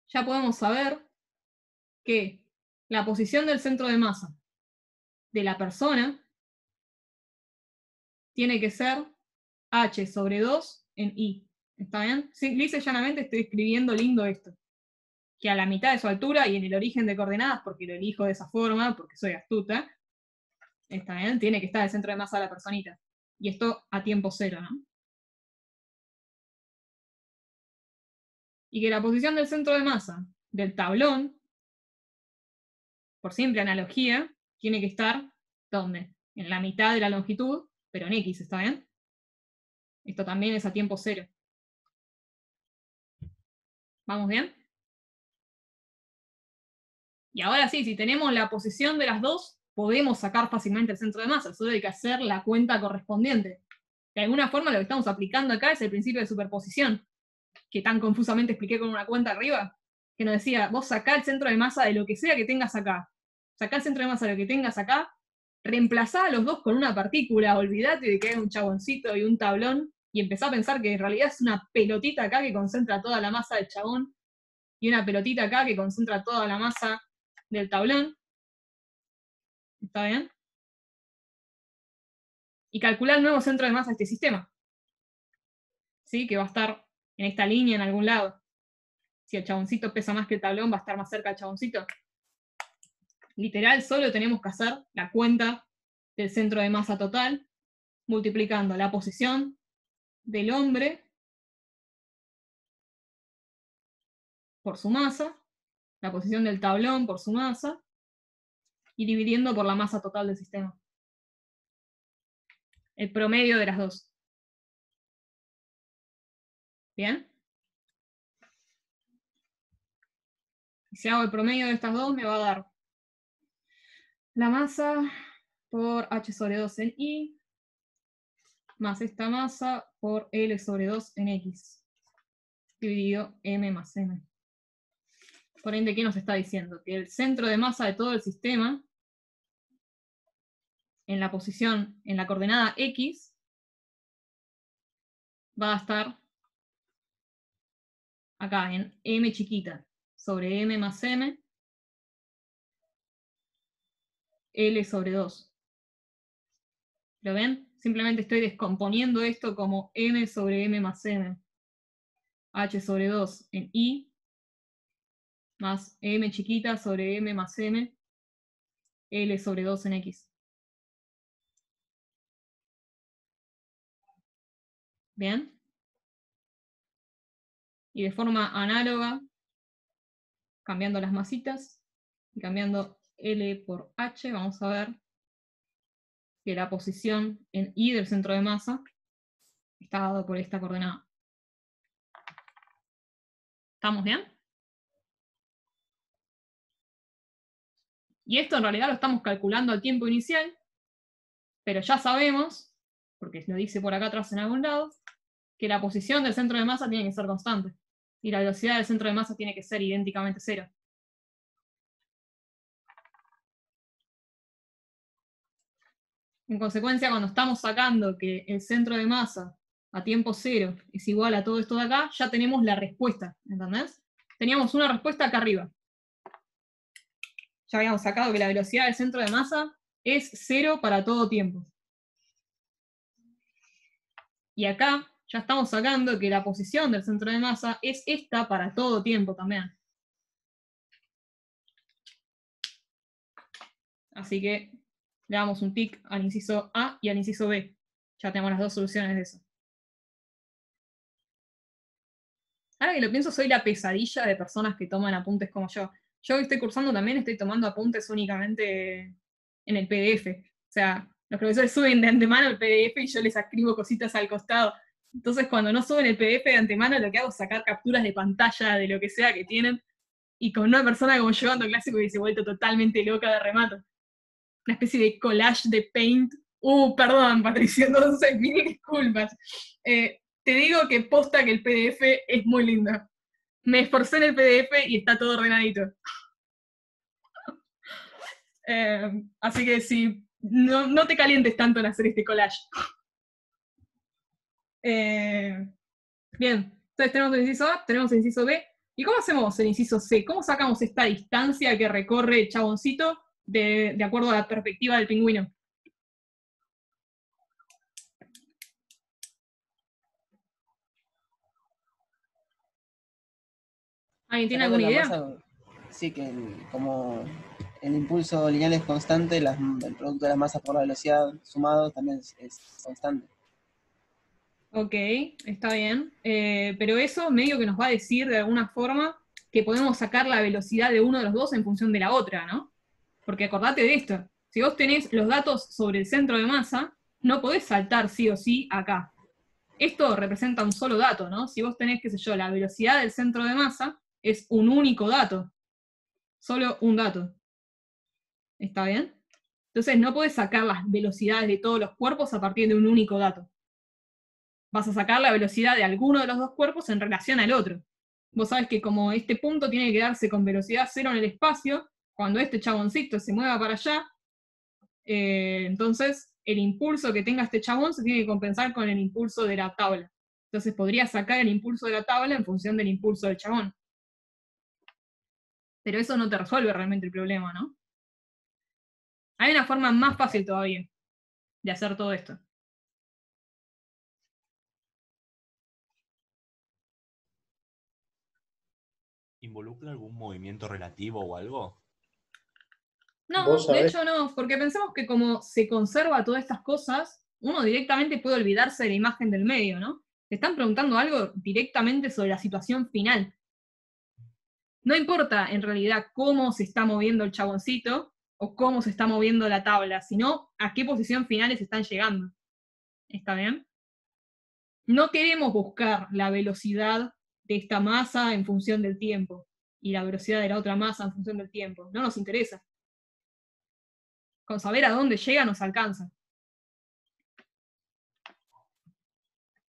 ya podemos saber que la posición del centro de masa de la persona tiene que ser h sobre 2 en i. ¿Está bien? Sí, lisa y llanamente estoy escribiendo lindo esto. Que a la mitad de su altura y en el origen de coordenadas, porque lo elijo de esa forma, porque soy astuta, ¿está bien? Tiene que estar el centro de masa de la personita. Y esto a tiempo cero, ¿no? Y que la posición del centro de masa del tablón, por simple analogía, tiene que estar, ¿dónde? En la mitad de la longitud, pero en X, ¿está bien? Esto también es a tiempo cero. ¿Vamos bien? Y ahora sí, si tenemos la posición de las dos, podemos sacar fácilmente el centro de masa. Solo hay que hacer la cuenta correspondiente. De alguna forma lo que estamos aplicando acá es el principio de superposición, que tan confusamente expliqué con una cuenta arriba, que nos decía, vos sacá el centro de masa de lo que sea que tengas acá. Sacá el centro de masa de lo que tengas acá, reemplazá a los dos con una partícula, olvidate de que hay un chaboncito y un tablón, y empezá a pensar que en realidad es una pelotita acá que concentra toda la masa del chabón, y una pelotita acá que concentra toda la masa del tablón. ¿Está bien? Y calcular el nuevo centro de masa de este sistema. ¿Sí? Que va a estar en esta línea en algún lado. Si el chaboncito pesa más que el tablón, va a estar más cerca del chaboncito. Literal, solo tenemos que hacer la cuenta del centro de masa total, multiplicando la posición del hombre por su masa, la posición del tablón por su masa, y dividiendo por la masa total del sistema. El promedio de las dos. ¿Bien? Y si hago el promedio de estas dos, me va a dar la masa por h sobre 2 en i, más esta masa por L sobre 2 en X, dividido M más M. Por ende, ¿qué nos está diciendo? Que el centro de masa de todo el sistema, en la posición, en la coordenada X, va a estar acá en M chiquita, sobre M más M, L sobre 2. ¿Lo ven? Simplemente estoy descomponiendo esto como M sobre M más M. H sobre 2 en I, más M chiquita sobre M más M, L sobre 2 en X. ¿Bien? Y de forma análoga, cambiando las masitas, y cambiando L por H, vamos a ver que la posición en I del centro de masa está dado por esta coordenada. ¿Estamos bien? Y esto en realidad lo estamos calculando al tiempo inicial, pero ya sabemos, porque lo dice por acá atrás en algún lado, que la posición del centro de masa tiene que ser constante, y la velocidad del centro de masa tiene que ser idénticamente cero. En consecuencia, cuando estamos sacando que el centro de masa a tiempo cero es igual a todo esto de acá, ya tenemos la respuesta, ¿entendés? Teníamos una respuesta acá arriba. Ya habíamos sacado que la velocidad del centro de masa es cero para todo tiempo. Y acá ya estamos sacando que la posición del centro de masa es esta para todo tiempo también. Así que le damos un tic al inciso A y al inciso B. Ya tenemos las dos soluciones de eso. Ahora que lo pienso, soy la pesadilla de personas que toman apuntes como yo. Yo que estoy cursando también estoy tomando apuntes únicamente en el PDF. O sea, los profesores suben de antemano el PDF y yo les escribo cositas al costado. Entonces, cuando no suben el PDF de antemano, lo que hago es sacar capturas de pantalla de lo que sea que tienen. Y con una persona como yo dando clase que hubiese vuelto totalmente loca de remato. una especie de collage de Paint. Perdón, Patricia, entonces, mil disculpas. Te digo que posta que el PDF es muy lindo. Me esforcé en el PDF y está todo ordenadito. Así que sí, no te calientes tanto en hacer este collage. Bien, entonces tenemos el inciso A, tenemos el inciso B. ¿Y cómo hacemos el inciso C? ¿Cómo sacamos esta distancia que recorre el chaboncito de acuerdo a la perspectiva del pingüino? ¿Alguien tiene Sacando alguna la idea? masa, sí, que como el impulso lineal es constante, el producto de las masas por la velocidad sumado también es constante. Ok, está bien. Pero eso medio que nos va a decir de alguna forma que podemos sacar la velocidad de uno de los dos en función de la otra, ¿no? Porque acordate de esto. Si vos tenés los datos sobre el centro de masa, no podés saltar sí o sí acá. Esto representa un solo dato, ¿no? Si vos tenés, qué sé yo, la velocidad del centro de masa, es un único dato. Solo un dato. ¿Está bien? Entonces no podés sacar las velocidades de todos los cuerpos a partir de un único dato. Vas a sacar la velocidad de alguno de los dos cuerpos en relación al otro. Vos sabés que como este punto tiene que quedarse con velocidad cero en el espacio, cuando este chaboncito se mueva para allá, entonces el impulso que tenga este chabón se tiene que compensar con el impulso de la tabla. Entonces podría sacar el impulso de la tabla en función del impulso del chabón. Pero eso no te resuelve realmente el problema, ¿no? Hay una forma más fácil todavía de hacer todo esto. ¿Involucra algún movimiento relativo o algo? No, Vos de sabés, hecho no, porque pensemos que como se conserva todas estas cosas, uno directamente puede olvidarse de la imagen del medio, ¿no? Te están preguntando algo directamente sobre la situación final. No importa en realidad cómo se está moviendo el chaboncito o cómo se está moviendo la tabla, sino a qué posición finales están llegando. ¿Está bien? No queremos buscar la velocidad de esta masa en función del tiempo y la velocidad de la otra masa en función del tiempo. No nos interesa. Con saber a dónde llega nos alcanza.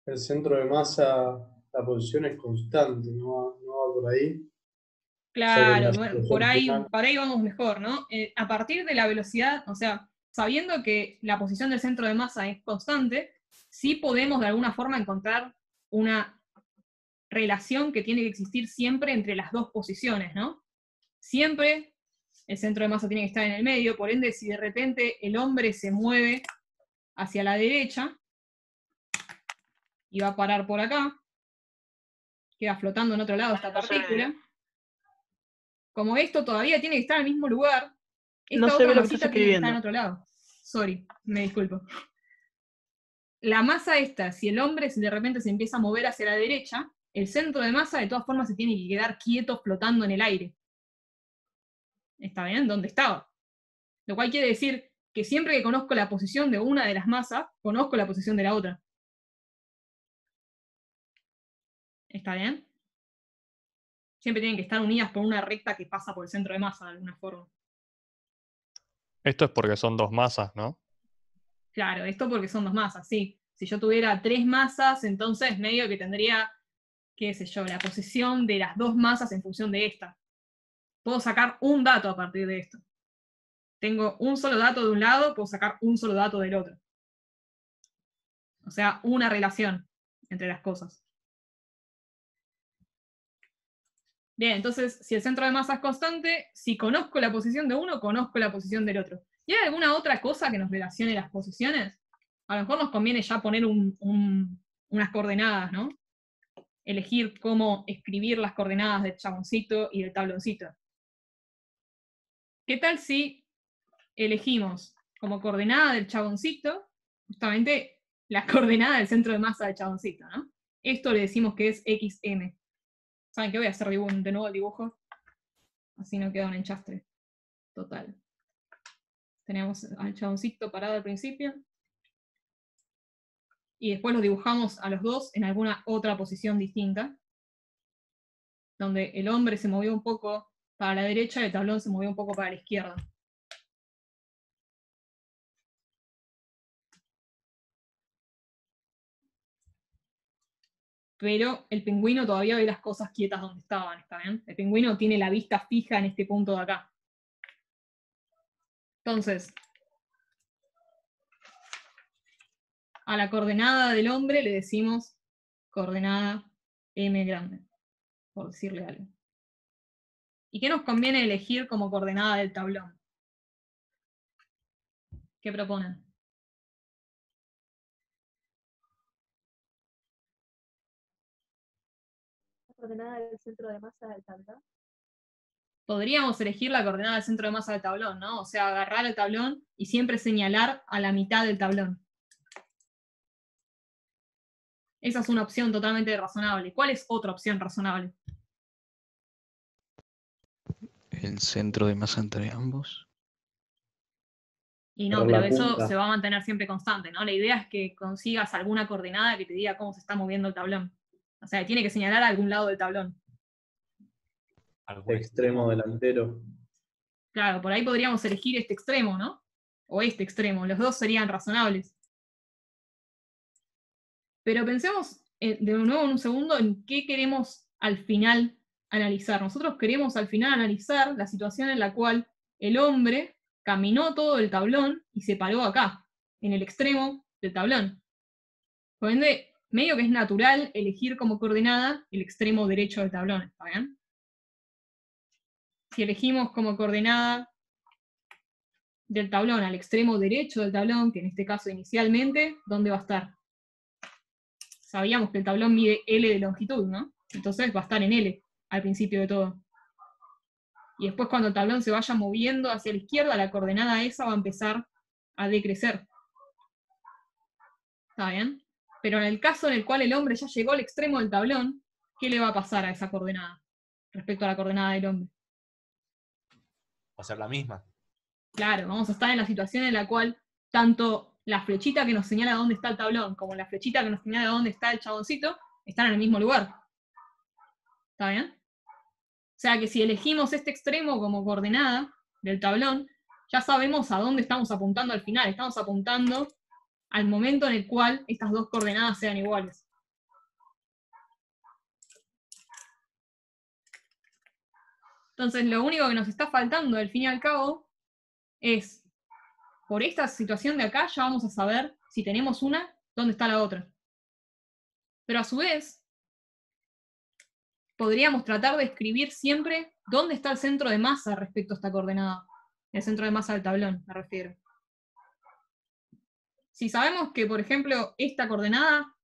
el centro de masa, la posición es constante, no va por ahí. O sea que en Claro, la bueno, situación final, por ahí vamos mejor, ¿no? A partir de la velocidad, o sea, sabiendo que la posición del centro de masa es constante, sí podemos de alguna forma encontrar una relación que tiene que existir siempre entre las dos posiciones, ¿no? Siempre el centro de masa tiene que estar en el medio, por ende, si de repente el hombre se mueve hacia la derecha y va a parar por acá, queda flotando en otro lado esta partícula. Como esto todavía tiene que estar en el mismo lugar, No esta se otra ve lo que estás masita tiene que estar en escribiendo. otro lado. Sorry, me disculpo. La masa esta, si el hombre de repente se empieza a mover hacia la derecha, el centro de masa de todas formas se tiene que quedar quieto flotando en el aire. ¿Está bien? ¿Dónde estaba? Lo cual quiere decir que siempre que conozco la posición de una de las masas, conozco la posición de la otra. ¿Está bien? Siempre tienen que estar unidas por una recta que pasa por el centro de masa de alguna forma. Esto es porque son dos masas, ¿no? Claro, esto porque son dos masas, sí. Si yo tuviera tres masas, entonces medio que tendría, qué sé yo, la posición de las dos masas en función de esta. Puedo sacar un dato a partir de esto. Tengo un solo dato de un lado, puedo sacar un solo dato del otro. O sea, una relación entre las cosas. Bien, entonces, si el centro de masa es constante, si conozco la posición de uno, conozco la posición del otro. ¿Y hay alguna otra cosa que nos relacione las posiciones? A lo mejor nos conviene ya poner unas coordenadas, ¿no? Elegir cómo escribir las coordenadas del chaboncito y del tabloncito. ¿Qué tal si elegimos como coordenada del chaboncito justamente la coordenada del centro de masa del chaboncito, ¿no? Esto le decimos que es XM. ¿Saben qué? Voy a hacer de nuevo el dibujo. Así no queda un enchastre total. Tenemos al chaboncito parado al principio. Y después los dibujamos a los dos en alguna otra posición distinta. Donde el hombre se movió un poco para la derecha y el tablón se movió un poco para la izquierda. pero el pingüino todavía ve las cosas quietas donde estaban, ¿está bien? El pingüino tiene la vista fija en este punto de acá. Entonces, a la coordenada del hombre le decimos coordenada m grande, por decirle algo. ¿Y qué nos conviene elegir como coordenada del tablón? ¿Qué proponen? La coordenada del centro de masa del tablón. Podríamos elegir la coordenada del centro de masa del tablón, ¿no? O sea, agarrar el tablón y siempre señalar a la mitad del tablón. Esa es una opción totalmente razonable. ¿Cuál es otra opción razonable? El centro de masa entre ambos. Y no, pero eso se va a mantener siempre constante, ¿no? La idea es que consigas alguna coordenada que te diga cómo se está moviendo el tablón. O sea, tiene que señalar a algún lado del tablón. Extremo delantero. Claro, por ahí podríamos elegir este extremo, ¿no? O este extremo. Los dos serían razonables. Pero pensemos de nuevo en un segundo en qué queremos al final analizar. Nosotros queremos al final analizar la situación en la cual el hombre caminó todo el tablón y se paró acá, en el extremo del tablón. Por ende, medio que es natural elegir como coordenada el extremo derecho del tablón, ¿está bien? Si elegimos como coordenada del tablón al extremo derecho del tablón, que en este caso inicialmente, ¿dónde va a estar? Sabíamos que el tablón mide L de longitud, ¿no? Entonces va a estar en L al principio de todo. Y después cuando el tablón se vaya moviendo hacia la izquierda, la coordenada esa va a empezar a decrecer. ¿Está bien? Pero en el caso en el cual el hombre ya llegó al extremo del tablón, ¿qué le va a pasar a esa coordenada respecto a la coordenada del hombre? Va a ser la misma. Claro, vamos a estar en la situación en la cual tanto la flechita que nos señala dónde está el tablón como la flechita que nos señala dónde está el chaboncito están en el mismo lugar. ¿Está bien? O sea que si elegimos este extremo como coordenada del tablón, ya sabemos a dónde estamos apuntando al final. Estamos apuntando al momento en el cual estas dos coordenadas sean iguales. Entonces lo único que nos está faltando al fin y al cabo es, por esta situación de acá ya vamos a saber si tenemos una, dónde está la otra. Pero a su vez, podríamos tratar de escribir siempre dónde está el centro de masa respecto a esta coordenada. El centro de masa del tablón, me refiero. Si sabemos que, por ejemplo, esta coordenada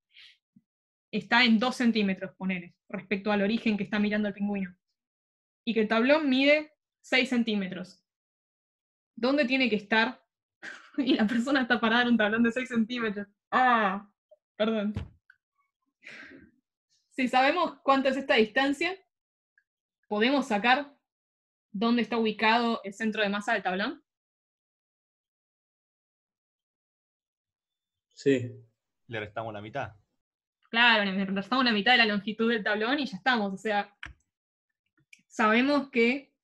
está en 2 centímetros, ponele, respecto al origen que está mirando el pingüino, y que el tablón mide 6 centímetros, ¿dónde tiene que estar? Y la persona está parada en un tablón de 6 centímetros. Ah, perdón. Si sabemos cuánto es esta distancia, ¿podemos sacar dónde está ubicado el centro de masa del tablón? Sí. Le restamos la mitad. Claro, le restamos la mitad de la longitud del tablón y ya estamos. O sea, sabemos que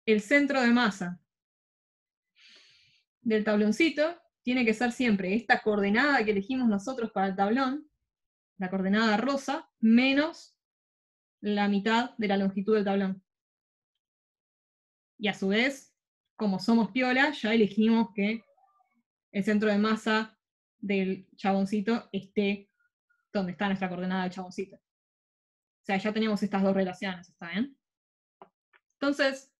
el centro de masa del tabloncito tiene que ser siempre esta coordenada que elegimos nosotros para el tablón, la coordenada rosa, menos la mitad de la longitud del tablón. Y a su vez, como somos piola, ya elegimos que el centro de masa del chaboncito esté donde está nuestra coordenada del chaboncito. O sea, ya tenemos estas dos relaciones, ¿está bien? Entonces,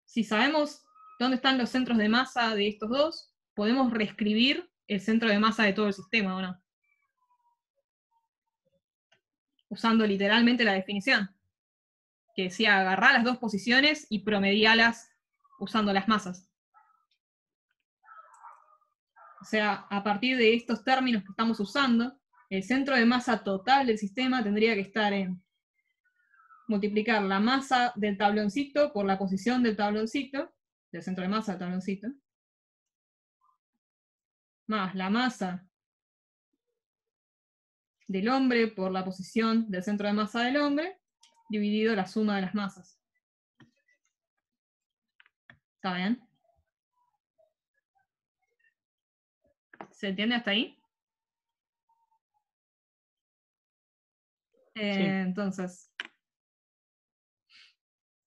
si sabemos dónde están los centros de masa de estos dos, podemos reescribir el centro de masa de todo el sistema, ¿o no? Usando literalmente la definición, que decía agarrar las dos posiciones y promedialas usando las masas. O sea, a partir de estos términos que estamos usando, el centro de masa total del sistema tendría que estar en multiplicar la masa del tabloncito por la posición del tabloncito, del centro de masa del tabloncito, más la masa del hombre por la posición del centro de masa del hombre, dividido la suma de las masas. ¿Está bien? ¿Se entiende hasta ahí? Entonces,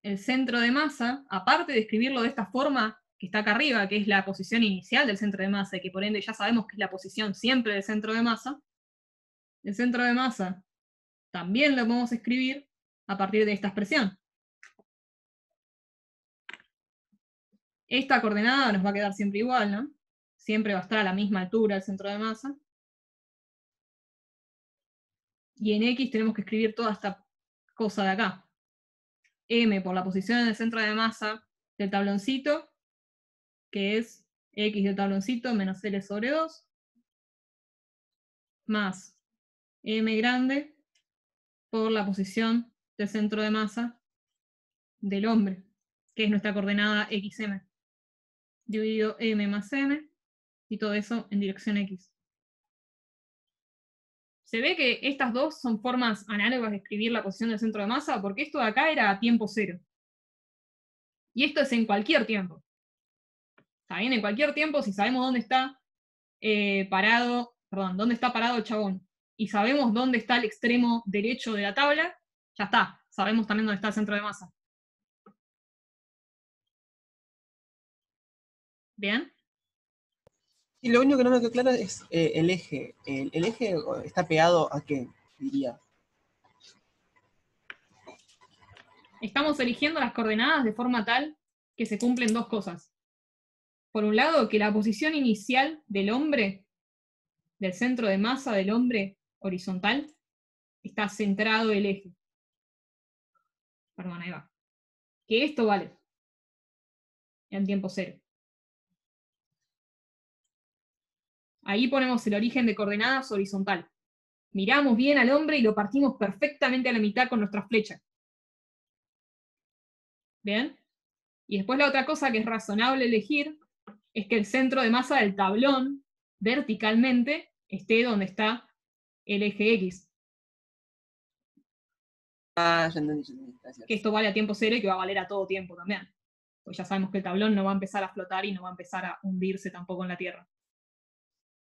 el centro de masa, aparte de escribirlo de esta forma que está acá arriba, que es la posición inicial del centro de masa, y que por ende ya sabemos que es la posición siempre del centro de masa, el centro de masa también lo podemos escribir a partir de esta expresión. Esta coordenada nos va a quedar siempre igual, ¿no? Siempre va a estar a la misma altura el centro de masa. Y en X tenemos que escribir toda esta cosa de acá. M por la posición en el centro de masa del tabloncito, que es X del tabloncito menos L sobre 2, más M grande por la posición del centro de masa del hombre, que es nuestra coordenada XM, dividido M más M, y todo eso en dirección X. Se ve que estas dos son formas análogas de escribir la posición del centro de masa, porque esto de acá era a tiempo cero. Y esto es en cualquier tiempo. Está bien, en cualquier tiempo, si sabemos dónde está dónde está parado el chabón, y sabemos dónde está el extremo derecho de la tabla, ya está. Sabemos también dónde está el centro de masa. ¿Bien? Y lo único que no me quedó claro es el eje. ¿El eje está pegado a qué, diría? Estamos eligiendo las coordenadas de forma tal que se cumplen dos cosas. Por un lado, que la posición inicial del hombre, del centro de masa del hombre horizontal, está centrado el eje. Perdón, ahí va. Que esto vale en tiempo cero. Ahí ponemos el origen de coordenadas horizontal. Miramos bien al hombre y lo partimos perfectamente a la mitad con nuestra flecha. ¿Bien? Y después la otra cosa que es razonable elegir es que el centro de masa del tablón, verticalmente, esté donde está el eje X. Ah, ya entendí, gracias. Que esto vale a tiempo cero y que va a valer a todo tiempo también. Pues ya sabemos que el tablón no va a empezar a flotar y no va a empezar a hundirse tampoco en la Tierra.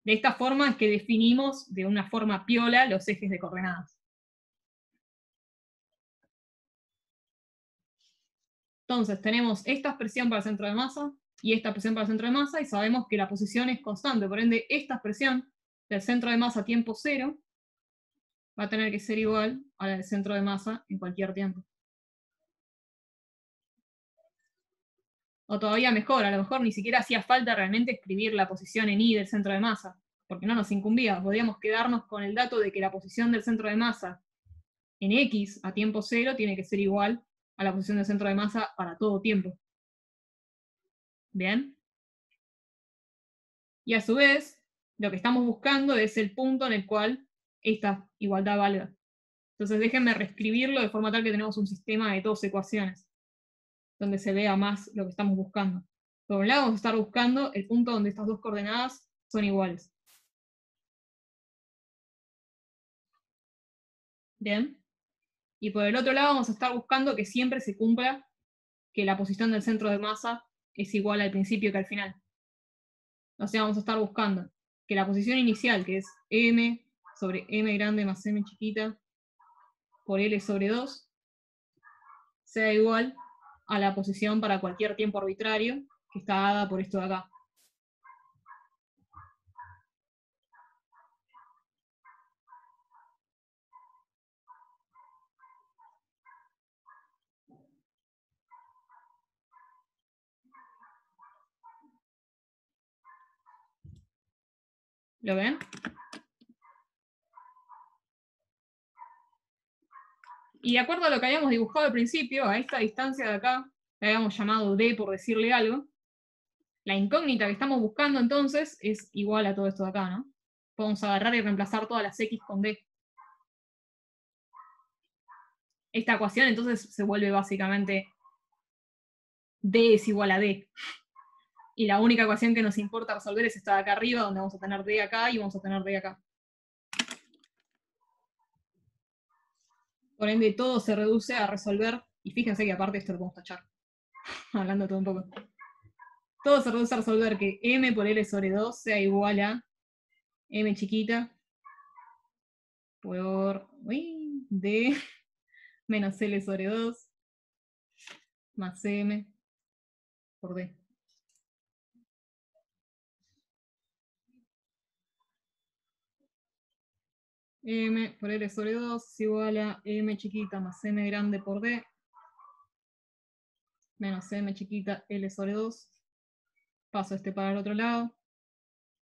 De esta forma es que definimos de una forma piola los ejes de coordenadas. Entonces tenemos esta expresión para el centro de masa y esta expresión para el centro de masa, y sabemos que la posición es constante, por ende esta expresión del centro de masa a tiempo cero va a tener que ser igual a la del centro de masa en cualquier tiempo. O todavía mejor, a lo mejor ni siquiera hacía falta realmente escribir la posición en Y del centro de masa, porque no nos incumbía. Podríamos quedarnos con el dato de que la posición del centro de masa en X a tiempo cero tiene que ser igual a la posición del centro de masa para todo tiempo. ¿Bien? Y a su vez, lo que estamos buscando es el punto en el cual esta igualdad valga. Entonces déjenme reescribirlo de forma tal que tenemos un sistema de dos ecuaciones, donde se vea más lo que estamos buscando. Por un lado vamos a estar buscando el punto donde estas dos coordenadas son iguales. ¿Bien? Y por el otro lado vamos a estar buscando que siempre se cumpla que la posición del centro de masa es igual al principio que al final. O sea, vamos a estar buscando que la posición inicial, que es m sobre m grande más m chiquita por L sobre 2, sea igual a la posición para cualquier tiempo arbitrario que está dada por esto de acá. ¿Lo ven? Y de acuerdo a lo que habíamos dibujado al principio, a esta distancia de acá, la habíamos llamado D por decirle algo, la incógnita que estamos buscando entonces es igual a todo esto de acá, ¿no? Podemos agarrar y reemplazar todas las X con D. Esta ecuación entonces se vuelve básicamente D es igual a D. Y la única ecuación que nos importa resolver es esta de acá arriba, donde vamos a tener D acá y vamos a tener D acá. Por ende, todo se reduce a resolver, y fíjense que aparte esto lo podemos tachar, hablando todo un poco. Todo se reduce a resolver que m por L sobre 2 sea igual a m chiquita por D D menos L sobre 2 más M por D. M por L sobre 2 es igual a M chiquita más M grande por D menos M chiquita L sobre 2. Paso este para el otro lado.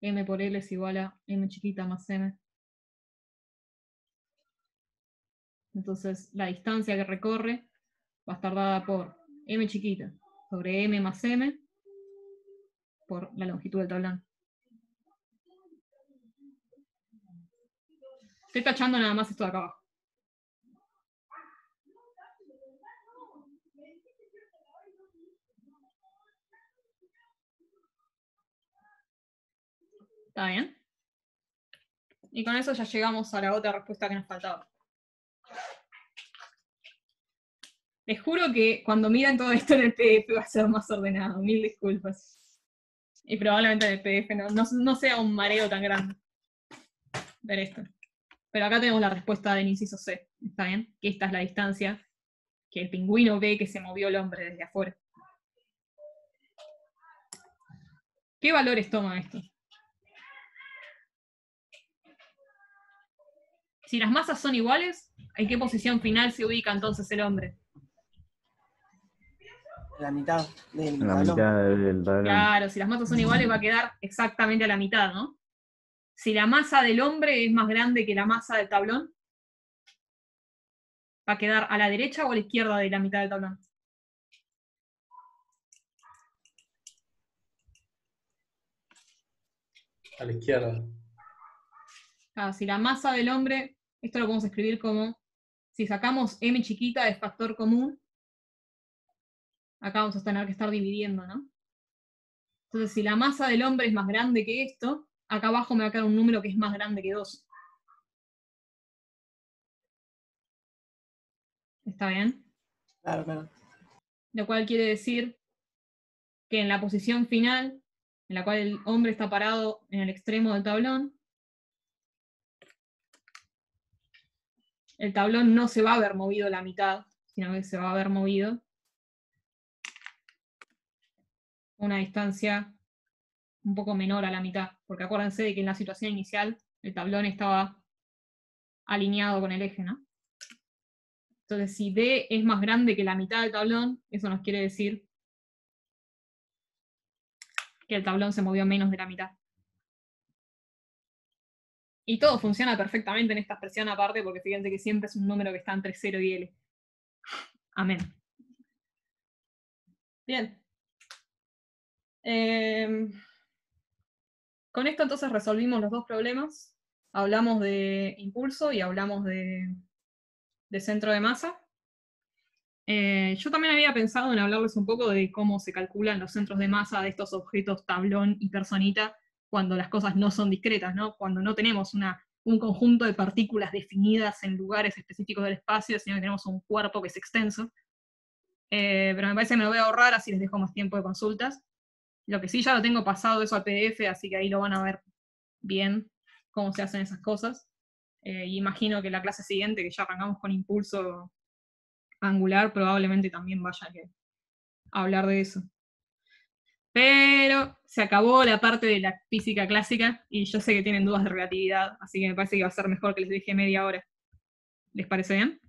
M por L es igual a M chiquita más M. Entonces la distancia que recorre va a estar dada por M chiquita sobre M más M por la longitud del tablón. Estoy tachando nada más esto de acá abajo. ¿Está bien? Y con eso ya llegamos a la otra respuesta que nos faltaba. Les juro que cuando miran todo esto en el PDF va a ser más ordenado. Mil disculpas. Y probablemente en el PDF no sea un mareo tan grande ver esto. Pero acá tenemos la respuesta del inciso C. ¿Está bien? Que esta es la distancia que el pingüino ve que se movió el hombre desde afuera. ¿Qué valores toma esto? Si las masas son iguales, ¿en qué posición final se ubica entonces el hombre? La mitad del La tablón. mitad del tablón. Claro, si las masas son iguales va a quedar exactamente a la mitad, ¿no? Si la masa del hombre es más grande que la masa del tablón, ¿va a quedar a la derecha o a la izquierda de la mitad del tablón? A la izquierda. Si la masa del hombre, esto lo podemos escribir como, si sacamos m chiquita de factor común, acá vamos a tener que estar dividiendo, ¿no? Entonces, si la masa del hombre es más grande que esto, acá abajo me va a quedar un número que es más grande que 2. ¿Está bien? Claro, claro. Lo cual quiere decir que en la posición final, en la cual el hombre está parado en el extremo del tablón, el tablón no se va a haber movido la mitad, sino que se va a haber movido una distancia un poco menor a la mitad, porque acuérdense de que en la situación inicial el tablón estaba alineado con el eje, ¿no? Entonces, si D es más grande que la mitad del tablón, eso nos quiere decir que el tablón se movió menos de la mitad. Y todo funciona perfectamente en esta expresión aparte, porque fíjense que siempre es un número que está entre 0 y L. Amén. Bien. Con esto entonces resolvimos los dos problemas. Hablamos de impulso y hablamos de centro de masa. Yo también había pensado en hablarles un poco de cómo se calculan los centros de masa de estos objetos tablón y personita cuando las cosas no son discretas, ¿no? Cuando no tenemos un conjunto de partículas definidas en lugares específicos del espacio, sino que tenemos un cuerpo que es extenso. Pero me parece que me lo voy a ahorrar, así les dejo más tiempo de consultas. Lo que sí, ya lo tengo pasado eso al PDF, así que ahí lo van a ver bien cómo se hacen esas cosas. Y imagino que la clase siguiente, que ya arrancamos con impulso angular, probablemente también vaya a hablar de eso. Pero se acabó la parte de la física clásica, y yo sé que tienen dudas de relatividad, así que me parece que va a ser mejor que les deje media hora. ¿Les parece bien?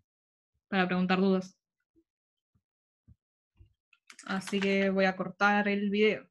Para preguntar dudas. Así que voy a cortar el video.